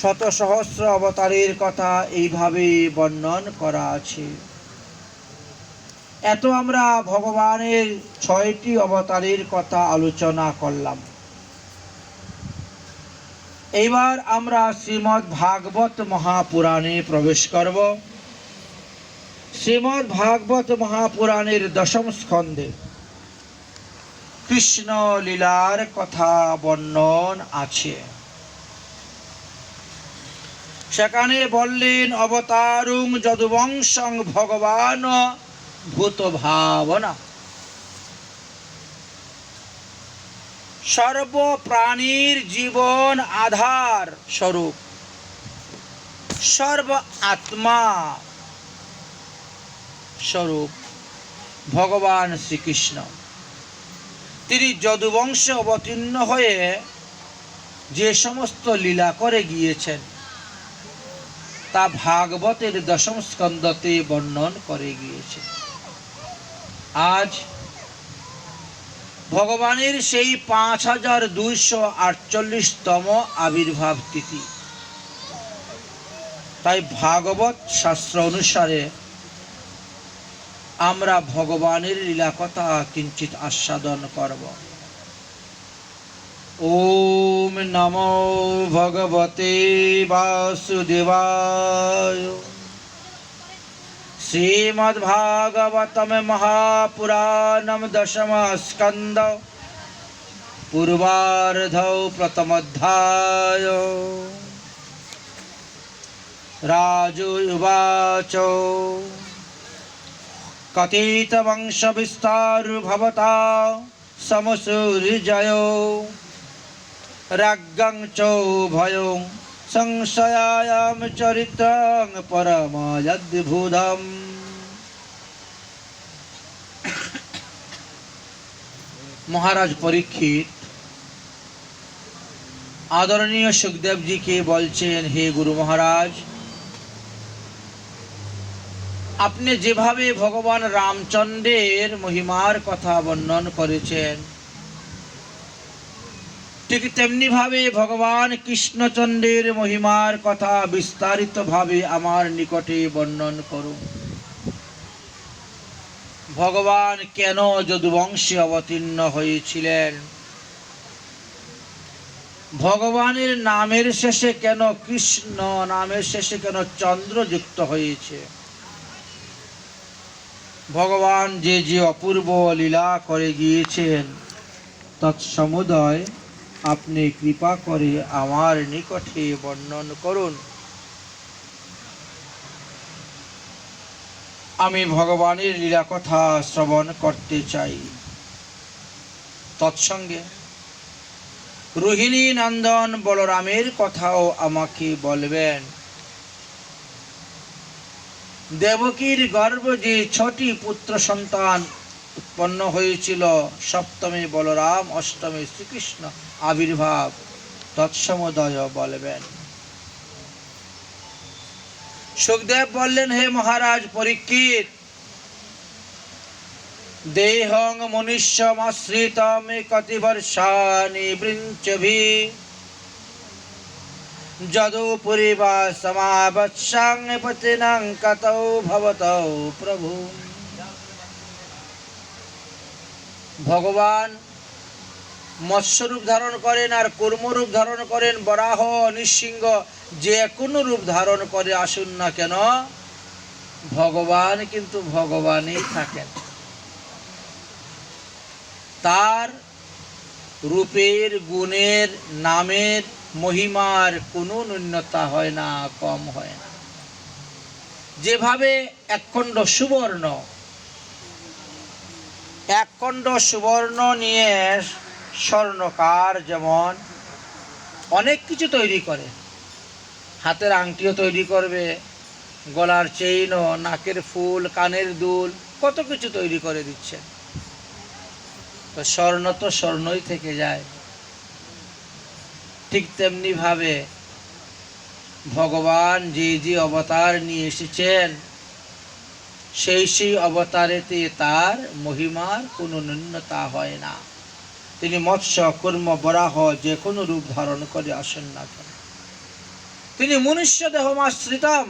শত সহস্র অবতারের কথা এইভাবে বর্ণন করা আছে। এত আমরা ভগবানের 6টি অবতারের কথা আলোচনা করলাম। এইবার আমরা শ্রীমদ্ ভাগবত মহাপুরাণে প্রবেশ করব। শ্রীমদ্ ভাগবত মহাপুরাণের 10ম স্কন্ধে কৃষ্ণ লীলার কথা বর্ণন আছে। সেখানে বললেন অবতারুং যদুবংশং ভগবান ভূত ভাবনা। সর্বপ্রাণীর জীবন আধার স্বরূপ সর্ব আত্মা স্বরূপ ভগবান শ্রীকৃষ্ণ, তিনি যদুবংশে অবতীর্ণ হয়ে যে সমস্ত লীলা করে গিয়েছেন তা ভাগবতের 10ম স্কন্ধতে বর্ণন করে গিয়েছে। আজ ভগবানের সেই 5248তম আবির্ভাব তিথি। তাই ভাগবত শাস্ত্র অনুসারে আমরা ভগবানের লীলা কথা কিঞ্চিত আস্বাদন করব। ওম নমো ভগবতে বাসুদেবায়। শ্রীমদ্ভাগবতম মহাপুরাণম 10ম স্কন্ধ পূর্বার্ধৌ প্রথমোধ্যায়। রাজোবাচ কথিত বংশ বিস্তার ভবতা সমসূর্যয় রাজ্ঞং চ ভয়ং সংশয়ায়াম চরিত্রং পরমাদ্ভুতম। মহারাজ পরীক্ষিত আদরণীয় সুখদেবজিকে বলছেন, হে গুরু মহারাজ, আপনি যেভাবে ভগবান রামচন্দ্রের মহিমার কথা বর্ণন করেছেন, ঠিক তেমনি ভাবে ভগবান কৃষ্ণচন্দ্রের মহিমার কথা বিস্তারিতভাবে আমার নিকটে বর্ণন করুন। ভগবান কেন যদুবংশে অবতীর্ণ হয়েছিলেন? ভগবানের নামের শেষে কেন কৃষ্ণ, নামের শেষে কেন চন্দ্র যুক্ত হয়েছে? ভগবান যে যে অপূর্ব লীলা করে গিয়েছেন তৎসমুদয় আপনি কৃপা করে আমার নিকটে বর্ণন করুন। আমি ভগবানের লীলা কথা শ্রবণ করতে চাই। তৎসঙ্গে রোহিণী নন্দন বলরামের কথাও আমাকে বলবেন। দেবকীর গর্ভে যে 6টি পুত্র সন্তান উৎপন্ন হয়েছিল, সপ্তমে বলরাম, অষ্টমে শ্রীকৃষ্ণ আবির্ভাব, তৎসমুদয় বলবেন। সুখদেব বললেন, হে মহারাজ পরীক্ষিত, দেহং মনুষ্যমাশ্রিতম কতিবর্ষাণি বৃঞ্চভি যদু পুরিবা সমাবৎসাং পতিনাং কতৌ ভবতৌ প্রভু। ভগবান মৎস্যরূপ ধারণ করেন আর কূর্মরূপ ধারণ করেন, বরাহ, নৃসিংহ, যে কোনো রূপ ধারণ করে আসুন না কেন, ভগবান কিন্তু ভগবানই থাকেন। তার রূপের, গুণের, নামের, মহিমার কোনো ন্যূনতা হয় না, কম হয় না। যেভাবে একখণ্ড সুবর্ণ নিয়ে স্বর্ণকার যেমন অনেক কিছু তৈরি করে, হাতের আংটিও তৈরি করবে, গলার চেইনও, নাকের ফুল, কানের দুল, কত কিছু তৈরি করে দিচ্ছে। তো স্বর্ণ তো স্বর্ণই থেকে যায়। ঠিক তেমনি ভাবে ভগবান যে যে অবতার নিয়ে এসেছেন, সেই অবতারেতে তার মহিমার কোনো ন্যূনতা হয় না। তিনি মৎস্য, কূর্ম, বরাহ যে কোনো রূপ ধারণ করে আসেন না কেন, তিনি মনুষ্য দেহমাশ্রিতম,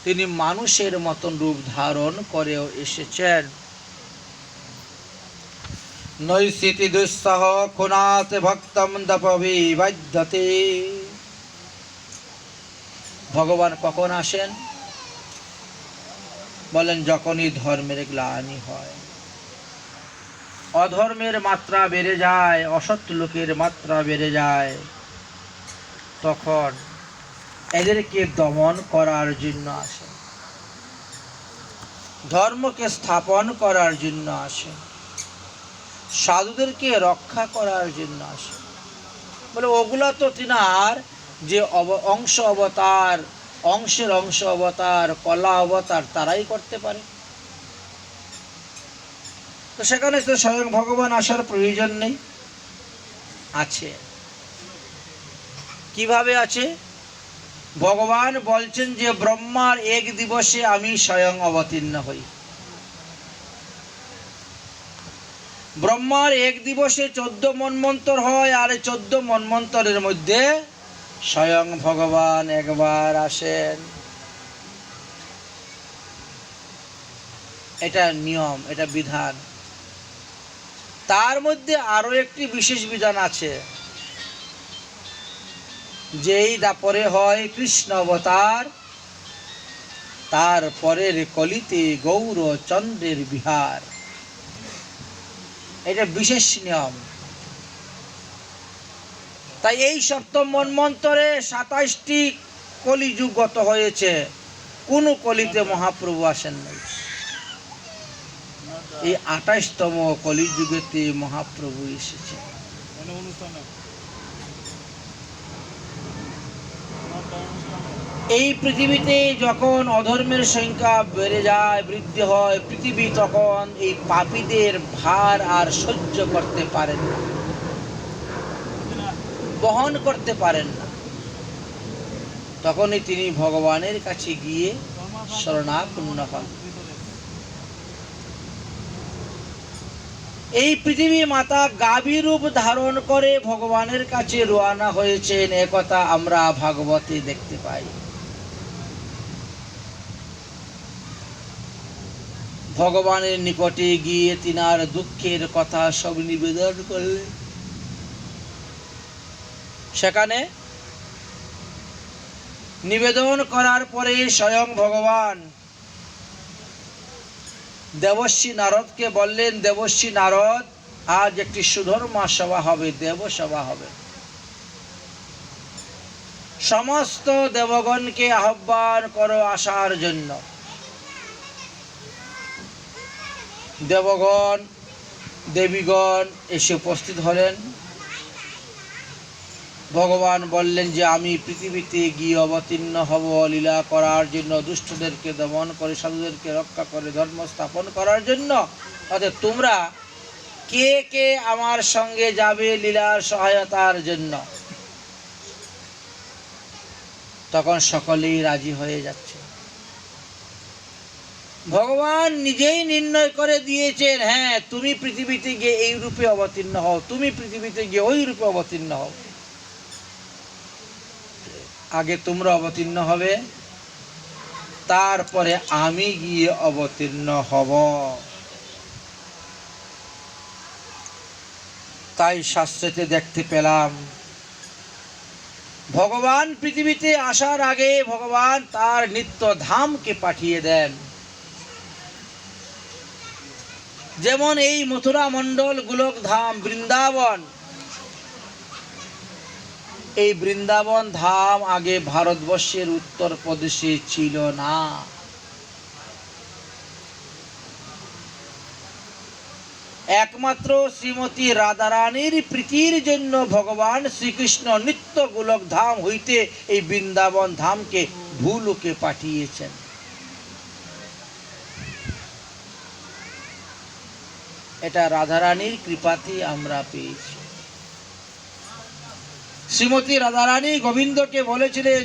তিনি মানুষের মতন রূপ ধারণ করেও এসেছেন। নৈশিতি দুঃসহ খুনাতে ভক্তম দপবিবাধ্যতে। ভগবান কখন আসেন? বলেন, যখনই ধর্মের গ্লানি হয়, অধর্মের মাত্রা বেড়ে যায়, অসৎ লোকের মাত্রা বেড়ে যায়, তখন এদেরকে দমন করার জন্য আসে, ধর্মকে স্থাপন করার জন্য আসে, সাধুদেরকে রক্ষা করার জন্য আসে। বলে ওগুলা তো তিনার যে অংশ অবতার, অংশের অংশ অবতার, কলা অবতার, তারাই করতে পারে। তো সেখানে তো স্বয়ং ভগবান আসার প্রয়োজন নেই। আছে। কিভাবে আছে? ভগবান বলছেন যে ব্রহ্মার এক দিবসে আমি স্বয়ং অবতীর্ণ হই। ব্রহ্মার এক দিবসে 14 মন্বন্তর হয়, আর 14 মন্বন্তরের মধ্যে স্বয়ং ভগবান একবার আসেন। এটা নিয়ম, এটা বিধান। তার মধ্যে আরো একটি বিশেষ বিধান আছে, যেই দাপরে হয় কৃষ্ণ অবতার, তার পরের কলিতে গৌর চন্দ্রের বিহার। এটা বিশেষ নিয়ম। তাই এই সপ্তম মন্বন্তরে 27টি কলিযুগ গত হয়েছে, কোন কলিতে মহাপ্রভু আসেন নাই। এই 28তম কলিযুগেতে মহাপ্রভু এসেছে। এই পৃথিবীতে যখন অধর্মের সংখ্যা বেড়ে যায়, বৃদ্ধি হয় পৃথিবী, তখন এই পাপীদের ভার আর সহ্য করতে পারেন না, বহন করতে পারেন না। তখনই তিনি ভগবানের কাছে গিয়ে শরণাপন্ন হন। এই পৃথিবী মাতা গাভী রূপ ধারণ করে ভগবানের কাছে রওনা হয়েছেন, একথা আমরা ভাগবতে দেখতে পাই। ভগবানের নিকটে গিয়ে তিনার দুঃখের কথা সব নিবেদন করলেন। সেখানে নিবেদন করার পরে স্বয়ং ভগবান দেবর্ষি নারদকে বললেন, দেবর্ষি নারদ, আজ একটি সুধর্মা সভা হবে, দেব সভা হবে। সমস্ত দেবগণকে আহ্বান করো আসার জন্য। দেবগণ দেবীগণ এসে উপস্থিত হলেন। ভগবান বললেন যে আমি পৃথিবীতে গিয়ে অবতীর্ণ হব লীলা করার জন্য, দুষ্টদেরকে দমন করে সাধুদেরকে রক্ষা করে ধর্ম স্থাপন করার জন্য। অর্থাৎ তোমরা কে কে আমার সঙ্গে যাবে লীলার সহায়তার জন্য? তখন সকলেই রাজি হয়ে যাচ্ছে। ভগবান নিজেই নির্ণয় করে দিয়েছেন, হ্যাঁ তুমি পৃথিবীতে গিয়ে এই রূপে অবতীর্ণ হও, তুমি পৃথিবীতে গিয়ে ওই রূপে অবতীর্ণ হও। আগে তোমরা অবতীর্ণ হবে, তারপরে আমি গিয়ে অবতীর্ণ হব। তাই শাস্ত্রেতে দেখতে পেলাম ভগবান পৃথিবীতে আসার আগে ভগবান তার নিত্য ধামকে পাঠিয়ে দেন। যেমন এই মথুরা মণ্ডল গোলক ধাম বৃন্দাবন, এই বৃন্দাবন ধাম আগে ভারতবর্ষের উত্তরপ্রদেশে ছিল না। একমাত্র শ্রীমতী রাধারানীর প্রীতির জন্য ভগবান শ্রীকৃষ্ণ নিত্য গোলক ধাম হইতে এই বৃন্দাবন ধামকে ভূলোকে পাঠিয়েছেন। এটা রাধারানীর কৃপাতেই আমরা পেয়েছি। শ্রীমতী রাধারানী গোবিন্দকে বলেছিলেন,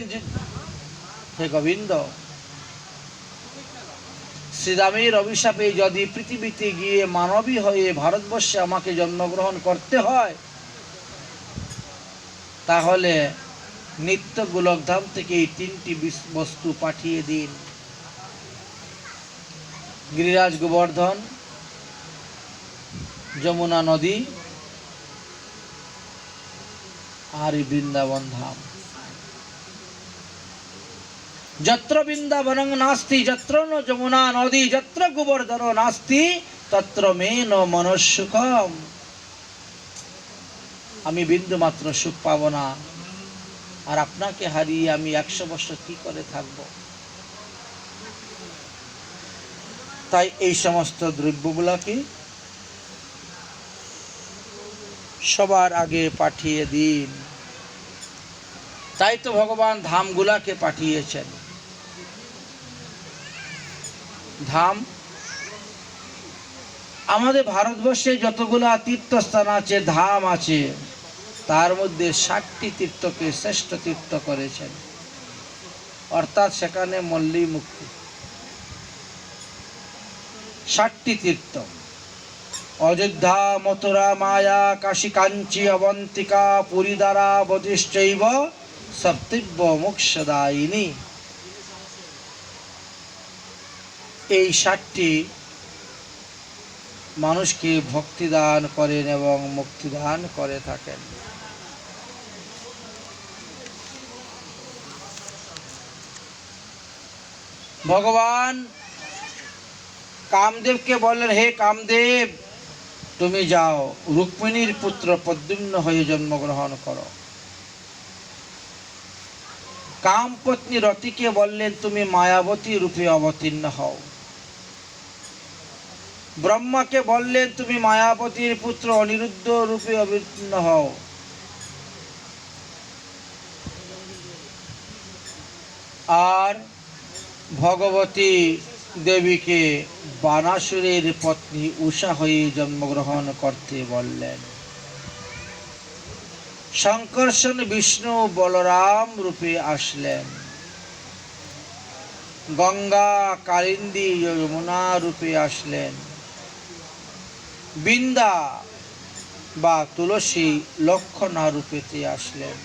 হে গোবিন্দ, শ্রীরামের অভিশাপে যদি পৃথিবীতে গিয়ে মানবী হয়ে ভারতবর্ষে আমাকে জন্মগ্রহণ করতে হয়, তাহলে নিত্য গোলকধাম থেকে এই তিনটি বস্তু পাঠিয়ে দিন। গিরিরাজ গোবর্ধন, যমুনা নদী আর বৃন্দাবন ধাম। যত্র বৃন্দাবনং নাস্তি যত্র ন যমুনা নদী যত্র গোবর্ধন নাস্তি তত্র মেন মনঃসুখম। আমি বিন্দু মাত্র সুখ পাবো না, আর আপনাকে হারিয়ে আমি 100 বছর কি করে থাকব? তাই এই সমস্ত দ্রব্যগুলাকে সবার আগে পাঠিয়ে দিন। তাই তো ভগবান ধামগুলাকে পাঠিয়েছেন। ধাম আমাদের ভারতবর্ষে যতগুলা তীর্থস্থান আছে, ধাম আছে, তার মধ্যে 60টি তীর্থকে শ্রেষ্ঠ তীর্থ করেছেন। অর্থাৎ সেখানে মল্লী মুক্তি। 60টি তীর্থ: অযোধ্যা, মথুরা, মায়া, কাশী, কাঞ্চি, অবন্তিকা, পুরী, দ্বারা, বধিশ্চৈব সপ্তব্য মোক্ষদায়িনী। এই 60টি মানুষকে ভক্তি দান করেন এবং মুক্তি দান করে থাকেন। ভগবান কামদেবকে বললেন, হে কামদেব, তুমি যাও রুক্মিণীর পুত্র প্রদ্যুম্ন হয়ে জন্মগ্রহণ করো। কামপত্নী রতিকে বললেন, তুমি মায়াবতী রূপে অবতীর্ণ হও। ব্রহ্মাকে বললেন, তুমি মায়াবতীর পুত্র অনিরুদ্ধ রূপে অবতীর্ণ হও। আর ভগবতী দেবীকে বানাসুরের পত্নী উষা হয়ে জন্মগ্রহণ করতে বললেন। শঙ্কর্ষণ বিষ্ণু বলরাম রূপে আসলেন। গঙ্গা, কালিন্দী, যমুনা রূপে আসলেন। বৃন্দা বা তুলসী লক্ষণা রূপেতে আসলেন।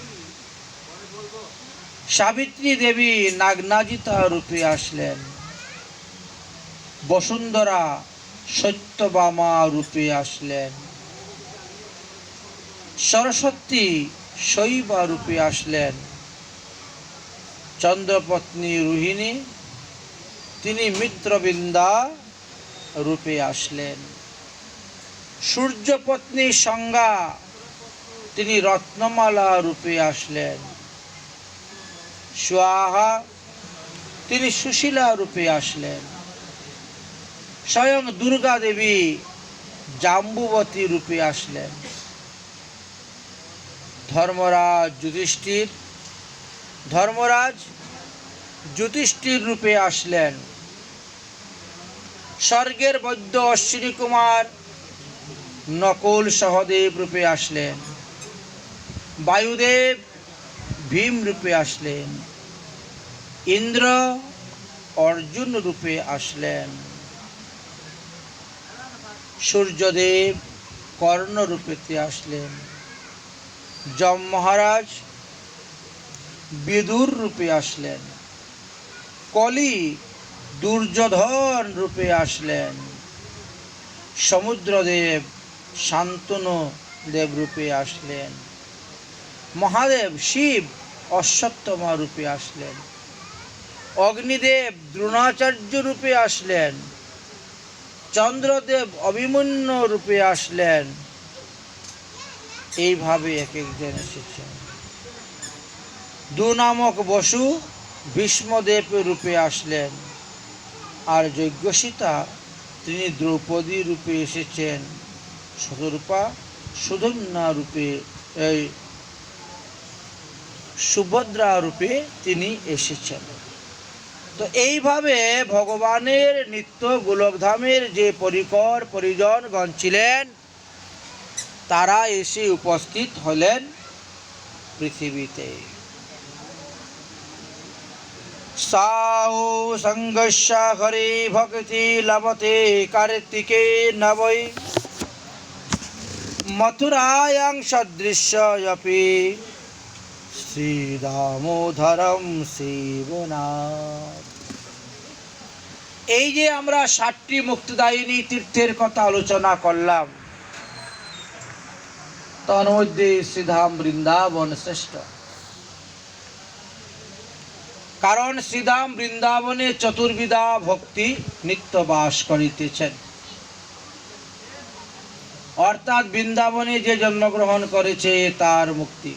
সাবিত্রী দেবী নাগনাজিতা রূপে আসলেন। বসুন্ধরা সত্যভামা রূপে আসলেন। সরস্বতী শৈবা রূপে আসলেন। চন্দ্রপত্নী রোহিণী, তিনি মিত্রবৃন্দা রূপে আসলেন। সূর্যপত্নী সংজ্ঞা তিনি রত্নমালা রূপে আসলেন। স্বাহা তিনি সুশীলা রূপে আসলেন। স্বয়ং দুর্গা দেবী জাম্বুবতী রূপে আসলেন। ধর্মরাজ যুধিষ্ঠির রূপে আসলেন। স্বর্গের বৈদ্য অশ্বিনী কুমার নকুল সহদেব রূপে আসলেন। বায়ুদেব ভীম রূপে আসলেন। ইন্দ্র অর্জুন রূপে আসলেন। সূর্যদেব কর্ণ রূপেতে আসলেন। যম মহারাজ বিদুর রূপে আসলেন। কলি দুর্যোধন রূপে আসলেন। সমুদ্রদেব শান্তনু দেব রূপে আসলেন। মহাদেব শিব অশ্বত্থমা রূপে আসলেন। অগ্নিদেব দ্রোণাচার্য রূপে আসলেন। চন্দ্রদেব অভিমন্যু রূপে আসলেন। এইভাবে এক একজন এসেছেন। নামক বসু ভীষ্মদেব রূপে আসলেন। আর যজ্ঞসীতা তিনি দ্রৌপদী রূপে এসেছেন। শতরূপা সুধন্যা রূপে সুভদ্রা রূপে তিনি এসেছেন। তো এইভাবে ভগবানের নিত্য গোলকধামের যে পরিকর পরিজনগণ ছিলেন তারা এসে উপস্থিত হলেন পৃথিবীতে। সাউ সংঘর্ষ হরে ভক্তি লভতে কার্তিকে নবৈ মথুরায়াং সদৃশ্যপি শ্রী দামোদরম শিবনাথ। এই যে আমরা 7টি মুক্তিদায়িনী তীর্থের কথা আলোচনা করলাম, তার মধ্যে শ্রীধাম বৃন্দাবন শ্রেষ্ঠ। কারণ শ্রীধাম বৃন্দাবনে চতুর্বিধা ভক্তি নিত্য বাস করিতেছেন। অর্থাৎ বৃন্দাবনে যে জন্মগ্রহণ করেছে তার মুক্তি,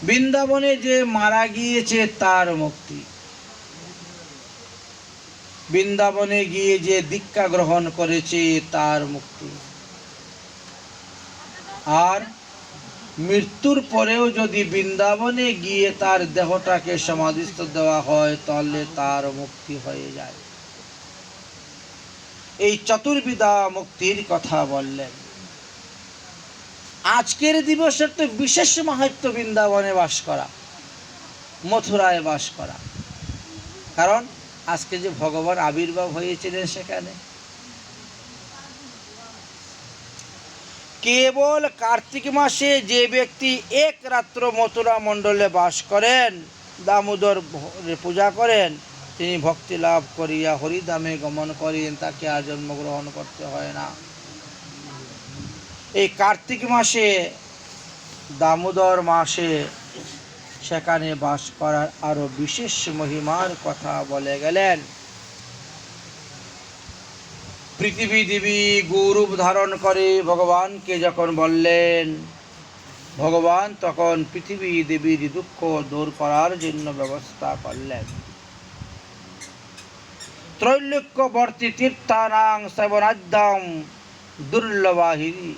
বৃন্দাবনে যে মারা গিয়েছে তার মুক্তি, বৃন্দাবনে গিয়ে যে দীক্ষা গ্রহণ করেছে তার মুক্তি, আর মৃত্যুর পরেও যদি বৃন্দাবনে গিয়ে তার দেহটাকে সমাধিস্থ দেওয়া হয় তাহলে তার মুক্তি হয়ে যায়। এই চতুর্বিধা মুক্তির কথা বললেন। আজকের দিবসের তো বিশেষ মাহাত্ম্য বৃন্দাবনে বাস করা, মথুরায় বাস করা। কারণ আজকে যে ভগবান আবির্ভাব হয়েছিলেন সেখানে। কেবল কার্তিক মাসে যে ব্যক্তি এক রাত্র মথুরা মণ্ডলে বাস করেন, দামোদর পূজা করেন, তিনি ভক্তি লাভ করিয়া হরিধামে গমন করেন, তাকে আর জন্মগ্রহণ করতে হয় না। এই কার্তিক মাসে, দামোদর মাসে সেখানে বাস করার আরো বিশেষ মহিমার কথা বলে গেলেন। পৃথিবী দেবী গৌরূপ ধারণ করে ভগবানকে যখন বললেন, ভগবান তখন পৃথিবী দেবীর দুঃখ দূর করার জন্য ব্যবস্থা করলেন। ত্রৈলোক্যবর্তী তীর্থানাং শ্রবণাদ্যম দুর্লভাহিরি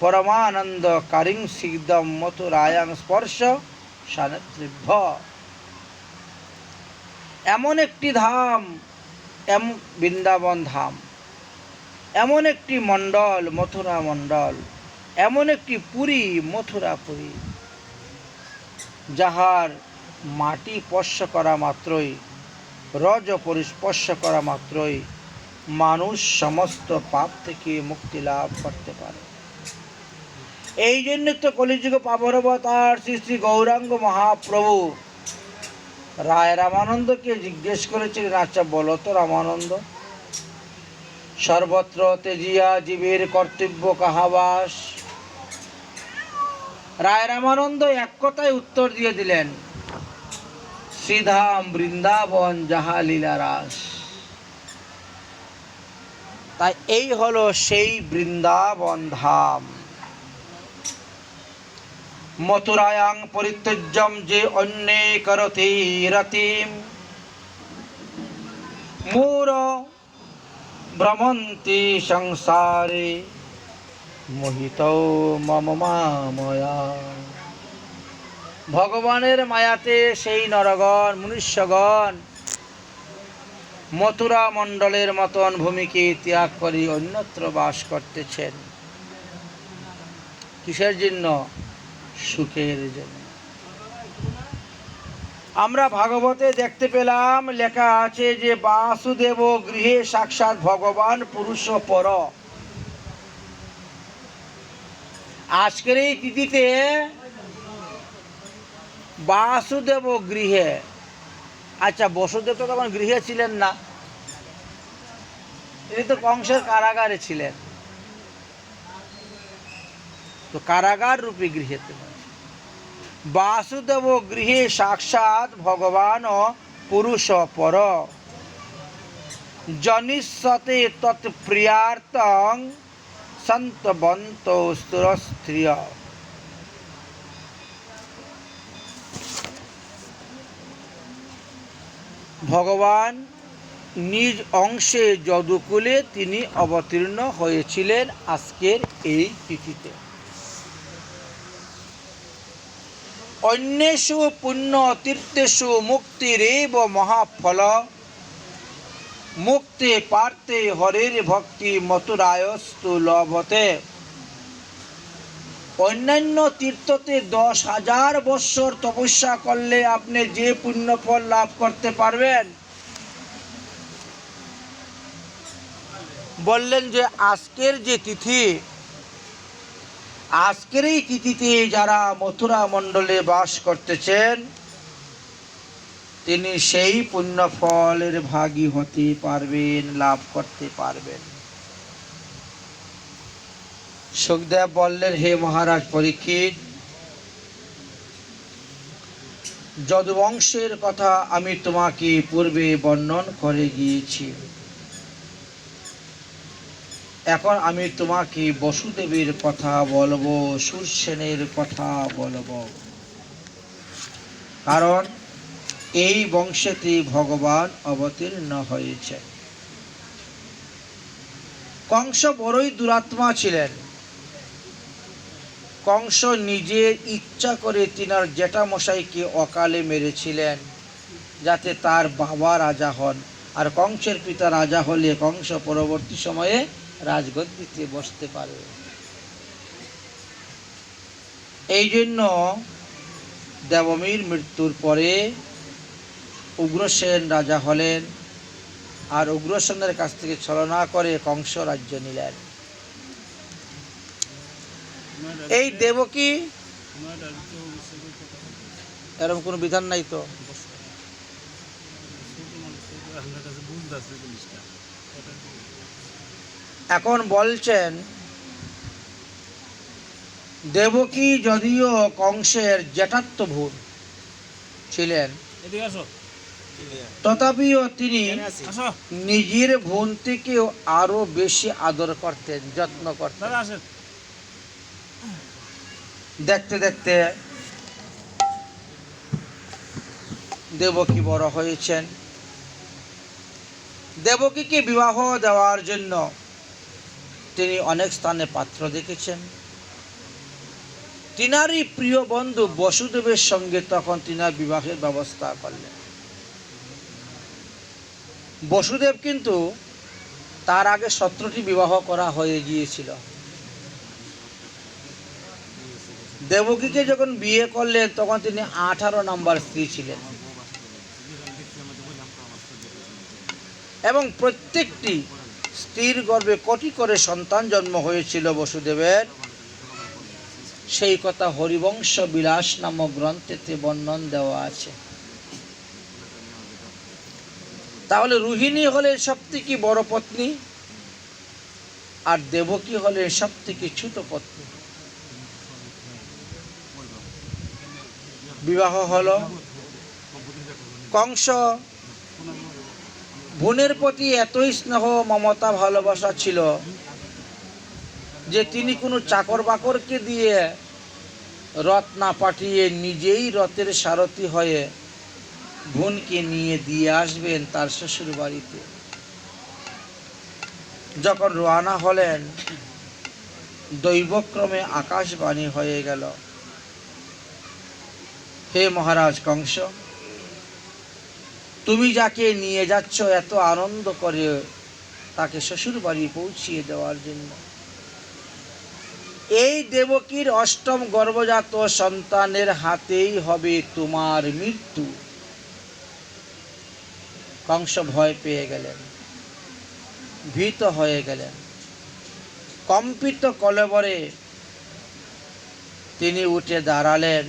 পরমানন্দ কারিং সিদ্ধম মথুরায়াং স্পর্শ সানেত্রিভ্য। এমন একটি ধাম, বৃন্দাবন ধাম, এমন একটি মণ্ডল মথুরা মণ্ডল, এমন একটি পুরী মথুরা পুরী, যাহার মাটি স্পর্শ করা মাত্রই, রজ পরিস্পর্শ করা মাত্রই মানুষ সমস্ত পাপ থেকে মুক্তি লাভ করতে পারে। এই জন্য তো কলিযুগ পাবন অবতার শ্রী শ্রী গৌরাঙ্গ মহাপ্রভু রায় রামানন্দকে জিজ্ঞেস করেছিলেন, আচ্ছা বলো তো রামানন্দ, সর্বত্র তেজিয়া জীবের কর্তব্য কাহাবাস? রায় রামানন্দ এক কথায় উত্তর দিয়ে দিলেন, শ্রীধাম বৃন্দাবন যাহা লীলা রাস। তাই এই হলো সেই বৃন্দাবন ধাম। মথুরায়াং পরিত্যজ্যম যে অন্যে করতে রতিম মূর ভ্রমন্তি সংসারে মোহিত মম মায়া। ভগবানের মায়াতে সেই নরগণ মনুষ্যগণ মথুরা মণ্ডলের মতন ভূমিকে ত্যাগ করে অন্যত্র বাস করতেছেন। কিসের জন্য? সুখের জন্য। আমরা ভাগবতে দেখতে পেলাম, লেখা আছে যে বাসুদেব গৃহে সাক্ষাৎ ভগবান পুরুষ পর। আজকের এই তিথিতে বাসুদেব গৃহে, আচ্ছা বসুদেব তো তখন গৃহে ছিলেন না, তিনি তো কংসের কারাগারে ছিলেন, তো কারাগার রূপী গৃহেতে বাসুদেব গৃহে সাক্ষাৎ ভগবান পুরুষ পর জনিষ্যতে তৎপ্রিয়ার্থং সন্তবন্ত স্ত্রিয়। ভগবান নিজ অংশে যদুকুলে তিনি অবতীর্ণ হয়েছিলেন আজকের এই তিথিতে। অন্যেষু পুণ্য তীর্থেষু মুক্তিরেব মহাফল মুক্তি পার্থে হরের ভক্তি মথুরায়স্তু লভতে। অন্যান্য তীর্থতে 10,000 বৎসর তপস্যা করলে আপনি যে পুণ্যফল লাভ করতে পারবেন, বললেন যে আজকের যে তিথি, আজকের এই তিথিতে যারা মথুরা মণ্ডলে বাস করতেছেন তিনি সেই পুণ্যফলের ভাগী হতে পারবেন, লাভ করতে পারবেন। সুখদেব বললেন, হে মহারাজ পরীক্ষিত, যদুবংশের কথা আমি তোমাকে পূর্বে বর্ণন করে গিয়েছি। এখন আমি তোমাকে বসুদেবের কথা বলবো, সুরসেনের কথা বলবো, কারণ এই বংশেতে ভগবান অবতীর্ণ হয়েছে। কংস বড়ই দুরাত্মা ছিলেন। কংস নিজের ইচ্ছা করে তিনার জ্যাঠামশাইকে অকালে মেরেছিলেন যাতে তার বাবা রাজা হন, আর কংসের পিতা রাজা হলে কংস পরবর্তী সময়ে রাজগদ্দিতে বসতে পারবে। এই জন্য দেবমীর মৃত্যুর পরে উগ্রসেন রাজা হলেন, আর উগ্রসেনের কাছ থেকে ছলনা করে কংস রাজ্য নিলেন। এই দেবকী, এরকম কোনো বিধান নাই তো। এখন বলছেন দেবকী যদিও কংসের জ্যাঠাত্ব বোন ছিলেন, তথাপিও তিনি নিজের বোন থেকেও আরো বেশি আদর করতেন, যত্ন করতেন। দেখতে দেখতে দেবকী বড় হয়েছেন। দেবকীকে বিবাহ দেওয়ার জন্য তিনি অনেক স্থানে পাত্র দেখেছেন। তিনারই প্রিয় বন্ধু বসুদেবের সঙ্গে তখন তিনার বিবাহের ব্যবস্থা করলেন। বসুদেব কিন্তু তার আগে 17টি বিবাহ করা হয়ে গিয়েছিল। দেবকীকে যখন বিয়ে করলেন তখন তিনি 18 নম্বর স্ত্রী ছিলেন, এবং প্রত্যেকটি স্ত্রীর গর্ভে কোটি করে সন্তান জন্ম হয়েছিল বসুদেবের। সেই কথা হরিবংশ বিলাস নামক গ্রন্থেতে বর্ণন দেওয়া আছে। তাহলে রোহিণী হলেন সবথেকে বড় পত্নী, আর দেবকী হলেন সবথেকে ছোট পত্নী। বিবাহ হলো। কংস বোনের প্রতি এতই স্নেহ মমতা ভালোবাসা ছিল যে তিনি কোনো চাকর বাকরকে দিয়ে রথ না পাঠিয়ে নিজেই রথের সারথি হয়ে বোনকে নিয়ে দিয়ে আসবেন তার শ্বশুর বাড়িতে। যখন রওনা হলেন, দৈবক্রমে আকাশবাণী হয়ে গেল, হে মহারাজ কংস, তুমি যাকে নিয়ে যাচ্ছ এত আনন্দ করে তাকে শ্বশুর বাড়ি পৌঁছিয়ে দেওয়ার জন্য, এই দেবকীর অষ্টম গর্ভজাত সন্তানের হাতেই হবে তোমার মৃত্যু। কংস ভয় পেয়ে গেলেন, ভীত হয়ে গেলেন। কম্পিত কলেবরে তিনি উঠে দাঁড়ালেন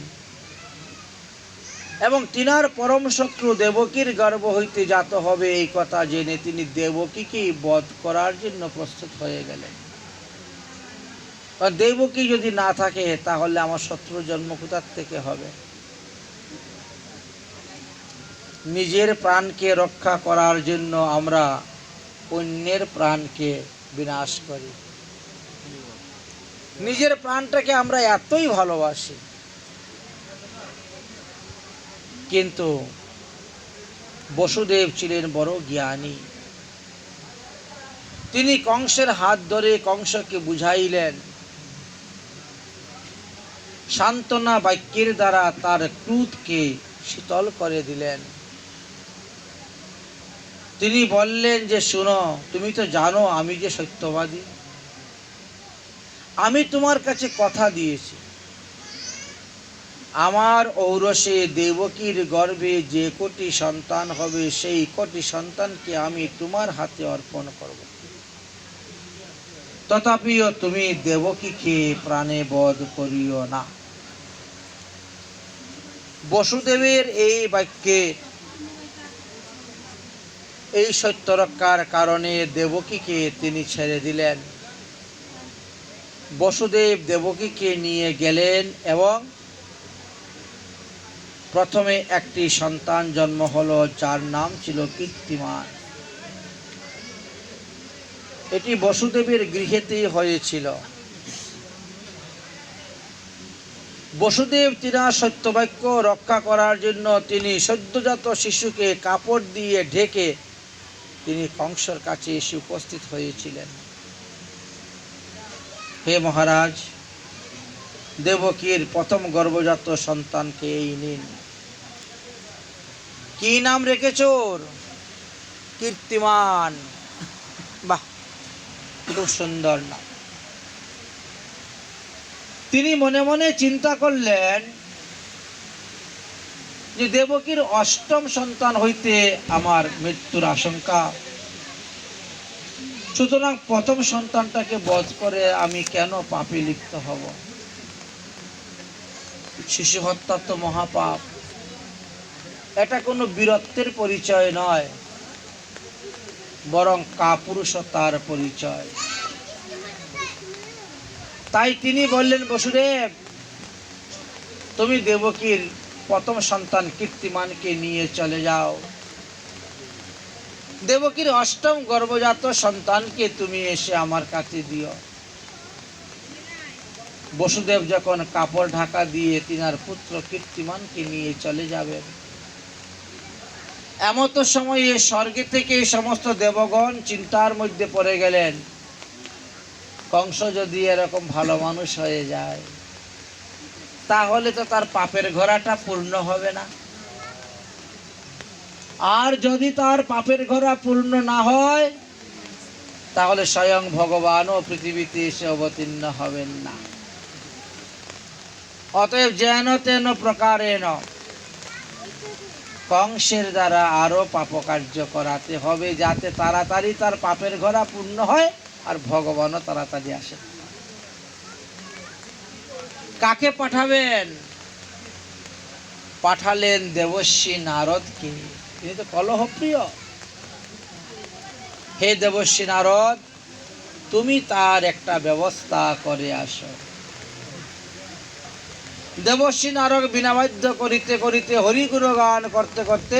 এবং তিনার পরম শত্রু দেবকীর গর্ভ হইতে জাত হবে এই কথা জেনে তিনি দেবকীকে বধ করার জন্য প্রস্তুত হয়ে গেলেন। দেবকী যদি না থাকে তাহলে আমার শত্রুর জন্ম কোথার থেকে হবে? নিজের প্রাণকে রক্ষা করার জন্য আমরা অন্যের প্রাণকে বিনাশ করি। নিজের প্রাণটাকে আমরা এতই ভালোবাসি, কিন্তু বসুদেব ছিলেন বড় জ্ঞানী। তিনি কংসের হাত ধরে কংসকে বুঝাইলেন, সান্ত্বনা বাক্যের দ্বারা তার ক্রোধকে শীতল করে দিলেন। তিনি বললেন যে, শুনো, তুমি তো জানো আমি যে সত্যবাদী। আমি তোমার কাছে কথা দিয়েছি, আমার ঔরসে দেবকীর গর্ভে যে কোটি সন্তান হবে সেই কোটি সন্তানকে আমি তোমার হাতে অর্পণ করব। তথাপিও তুমি দেবকীকে প্রাণে বধ করিও না। বসুদেবের এই বাক্যে, এই সত্য রক্ষার কারণে দেবকীকে তিনি ছেড়ে দিলেন। বসুদেব দেবকীকে নিয়ে গেলেন এবং প্রথমে একটি সন্তান জন্ম হলো, যার নাম ছিল কীর্তিমান। এটি বসুদেবের গৃহেতেই হয়েছিল। বসুদেব তিনার সত্যবাক্য রক্ষা করার জন্য তিনি সদ্যজাত শিশুকে কাপড় দিয়ে ঢেকে তিনি কংসের কাছে এসে উপস্থিত হয়েছিলেন। হে মহারাজ, দেবকীর প্রথম গর্ভজাত সন্তানকে এই নিন। কি নাম রেখেছ ওর? কীর্তিমান। বাহ, খুব সুন্দর নাম। তিনি মনে মনে চিন্তা করলেন যে দেবকীর অষ্টম সন্তান হইতে আমার মৃত্যুর আশঙ্কা, সুতরাং প্রথম সন্তানটাকে বধ করে আমি কেন পাপে লিপ্ত হব? শিশু হত্যা তো মহাপাপ। এটা কোনো বীরত্বের পরিচয় নয়, বরং কাপুরুষতার পরিচয়। তাই তিনি বললেন, বসুদেব, তুমি দেবকীর প্রথম সন্তান কীর্তিমানকে নিয়ে চলে যাও। দেবকীর অষ্টম গর্ভজাত সন্তানকে তুমি এসে আমার কাছে দিও। বসুদেব যখন কাপড় ঢাকা দিয়ে তিনার পুত্র কীর্তিমানকে নিয়ে চলে যাবেন, এমত সময়ে স্বর্গে থেকে সমস্ত দেবগণ চিন্তার মধ্যে পড়ে গেলেন, কংস যদি এরকম ভালো মানুষ হয়ে যায় তাহলে তো তার পাপের ঘোড়াটা পূর্ণ হবে না, আর যদি তার পাপের ঘোড়া পূর্ণ না হয় তাহলে স্বয়ং ভগবানও পৃথিবীতে এসে অবতীর্ণ হবেন না। অতএব যেন তেন প্রকারেণ কংসের দ্বারা আরো পাপকার্য করাতে হবে, যাতে তাড়াতাড়ি তার পাপের ঘোড়া পূর্ণ হয় আর ভগবানও তাড়াতাড়ি আসে। কাকে পাঠাবেন? পাঠালেন দেবর্ষি নারদকে। তিনি তো কলহপ্রিয়। হে দেবর্ষি নারদ, তুমি তার একটা ব্যবস্থা করে আসো। দেবর্ষি নারদ বিনাবাধ্য করিতে করিতে হরিগুণ গান করতে করতে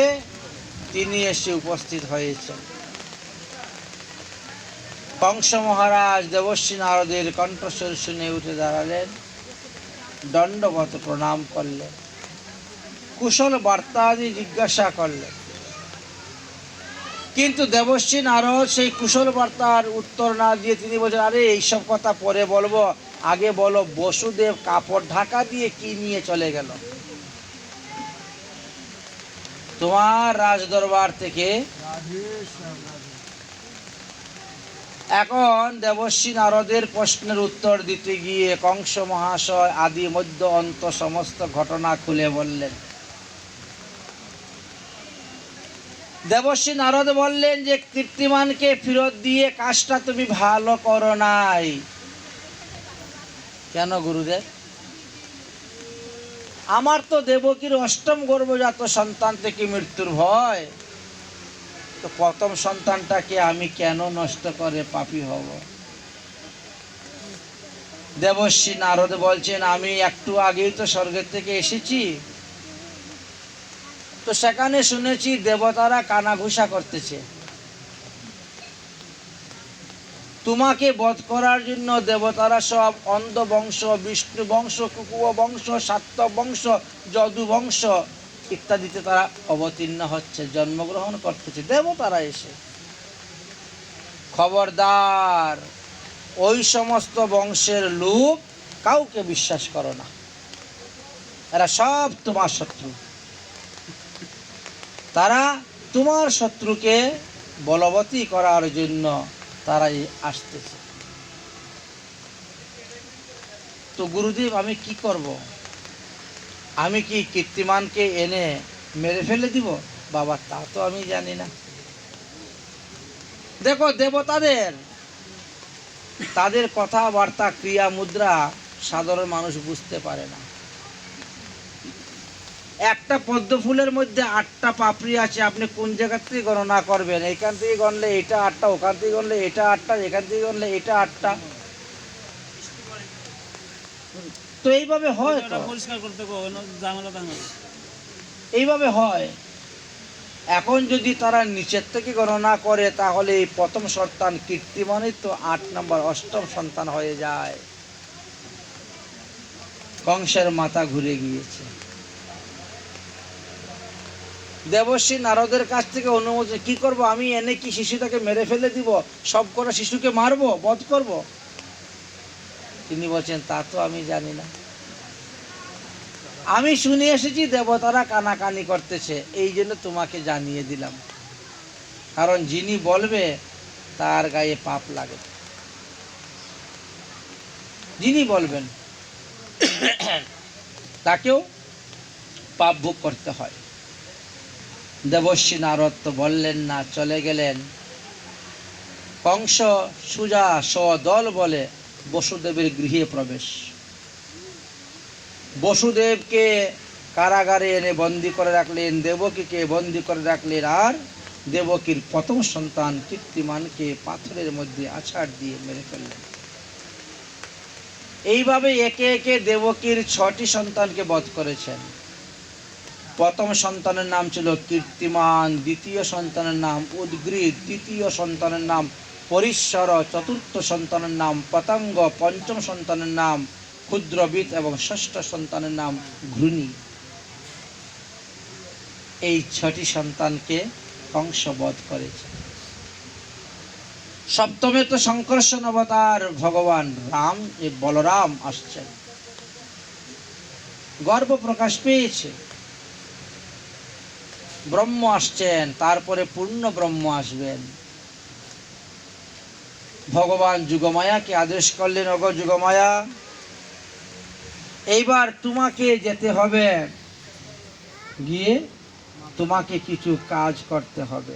তিনি এসে উপস্থিত হয়েছেন। কংস মহারাজ দেবর্ষি নারদের কণ্ঠস্বর শুনে উঠে দাঁড়ালেন, দণ্ডবত প্রণাম করলেন, কুশল বার্তাদি জিজ্ঞাসা করলেন। কিন্তু দেবর্ষি নারদ সেই কুশল বার্তার উত্তর না দিয়ে তিনি বলছেন, আরে এইসব কথা পরে বলবো, আগে বলো বসুদেব কাপড় ঢাকা দিয়ে কি নিয়ে চলে গেল তোমার রাজদরবার থেকে? এখন দেবর্ষি নারদের প্রশ্নের উত্তর দিতে গিয়ে কংস মহাশয় আদি মধ্য অন্ত সমস্ত ঘটনা খুলে বললেন। দেবর্ষি নারদ বললেন যে কীর্তিমানকে ফেরত দিয়ে কাজটা তুমি ভালো করো নাই। কেন গুরুদেব? আমার তো দেবকীর অষ্টম গর্ভজাত সন্তান থেকে মৃত্যুর ভয়, তো প্রথম সন্তানটাকে আমি কেন নষ্ট করে পাপী হব? দেবর্ষি নারদ বলছেন, আমি একটু আগেই তো স্বর্গের থেকে এসেছি, তো সেখানে শুনেছি দেবতারা কানাঘুষা করতেছে। তোমাকে বধ করার জন্য দেবতারা সব অন্ধ বংশ, বিষ্ণু বংশ, কুকুব বংশ, সাত্য বংশ, যদু বংশ ইত্যাদিতে তারা অবতীর্ণ হচ্ছে, জন্মগ্রহণ করতেছে দেবতারা এসে। খবরদার, ওই সমস্ত বংশের লোক কাউকে বিশ্বাস করো না, এরা সব তোমার শত্রু। তারা তোমার শত্রুকে বলবতী করার জন্য তারাই আসতেছে। তো গুরুদেব আমি কি করব? আমি কি কীর্তিমানকে এনে মেরে ফেলে দিব? বাবা তা তো আমি জানি না। দেখো দেবতাদের তাদের কথাবার্তা ক্রিয়া মুদ্রা সাধারণ মানুষ বুঝতে পারে না। একটা পদ্ম ফুলের মধ্যে 8টা পাপড়ি আছে, আপনি কোন জায়গা থেকে গণনা করবেন? এখান থেকে গণলে এটা 8টা, ওখান থেকে গণলে এটা 8টা, এখান থেকে গণলে এটা 8টা। তো এইভাবে হয়, এইভাবে হয়। এখন যদি তারা নিচের থেকে গণনা করে তাহলে এই প্রথম সন্তান কীর্তিমানই তো 8 নম্বর, অষ্টম সন্তান হয়ে যায়। কংসের মাথা ঘুরে গিয়েছে। দেবর্ষি নারদের কাছ থেকে অনুমতি, কি করব আমি? এনে কি শিশুটাকে মেরে ফেলে দিব? সব করা শিশুকে মারবো, বধ করব? তিনি বলছেন, তা তো আমি জানি না। আমি শুনে এসেছি দেবতারা কানাকানি করতেছে, এই জন্য তোমাকে জানিয়ে দিলাম। কারণ যিনি বলবে তার গায়ে পাপ লাগে, যিনি বলবেন তাকেও পাপ ভোগ করতে হয়। দেবর্ষি নারদ তো বললেন না, চলে গেলেন। কংস সুজা সদল বলে বসুদেবের গৃহে প্রবেশ। বসুদেবকে কারাগারে এনে বন্দি করে রাখলেন, দেবকীকে বন্দি করে রাখলেন, আর দেবকীর প্রথম সন্তান কীর্তিমানকে পাথরের মধ্যে আছাড় দিয়ে মেরে ফেললেন। এইভাবে একে একে দেবকীর 6টি সন্তানকে বধ করেছেন। প্রথম সন্তানের নাম ছিল কীর্তিমান, দ্বিতীয় সন্তানের নাম উদ্গ্রীব, তৃতীয় সন্তানের নাম পরিশ্বর, চতুর্থ সন্তানের নাম পতঙ্গ, পঞ্চম সন্তানের নাম ক্ষুদ্রবিদ এবং ষষ্ঠ সন্তানের নাম ঘূর্ণি। এই 6টি সন্তানকে কংস বধ করেছে। সপ্তমে তো সংকর্ষণ অবতার ভগবান রাম, বলরাম আসছেন, গর্ব প্রকাশ পেয়েছে। ব্রহ্ম আসছেন, তারপরে পূর্ণ ব্রহ্ম আসবেন। ভগবান যুগমায়াকে আদেশ করলেন, ওগো যুগমায়া, এইবার তোমাকে যেতে হবে, গিয়ে তোমাকে কিছু কাজ করতে হবে।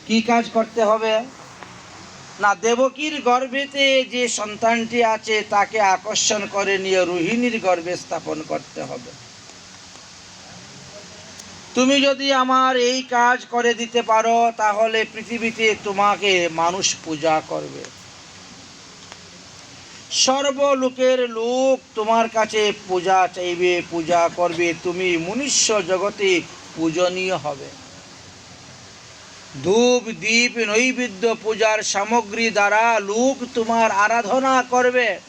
কি কাজ করতে হবে? না, দেবকীর গর্ভেতে যে সন্তানটি আছে তাকে আকর্ষণ করে নিয়ে রোহিণীর গর্ভে স্থাপন করতে হবে। তুমি যদি আমার এই কাজ করে দিতে পারো তাহলে পৃথিবীতে তোমাকে মানুষ পূজা করবে, সর্বলোকের লোক তোমার কাছে পূজা চাইবে, পূজা করবে, তুমি মনুষ্য জগতে পূজনীয় হবে। ধূপ দীপ নৈবেদ্য পূজার সামগ্রী দ্বারা লোক তোমার আরাধনা করবে।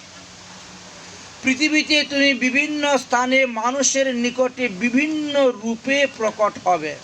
পৃথিবীতে তুমি বিভিন্ন স্থানে মানুষের নিকটে বিভিন্ন রূপে প্রকট হবে।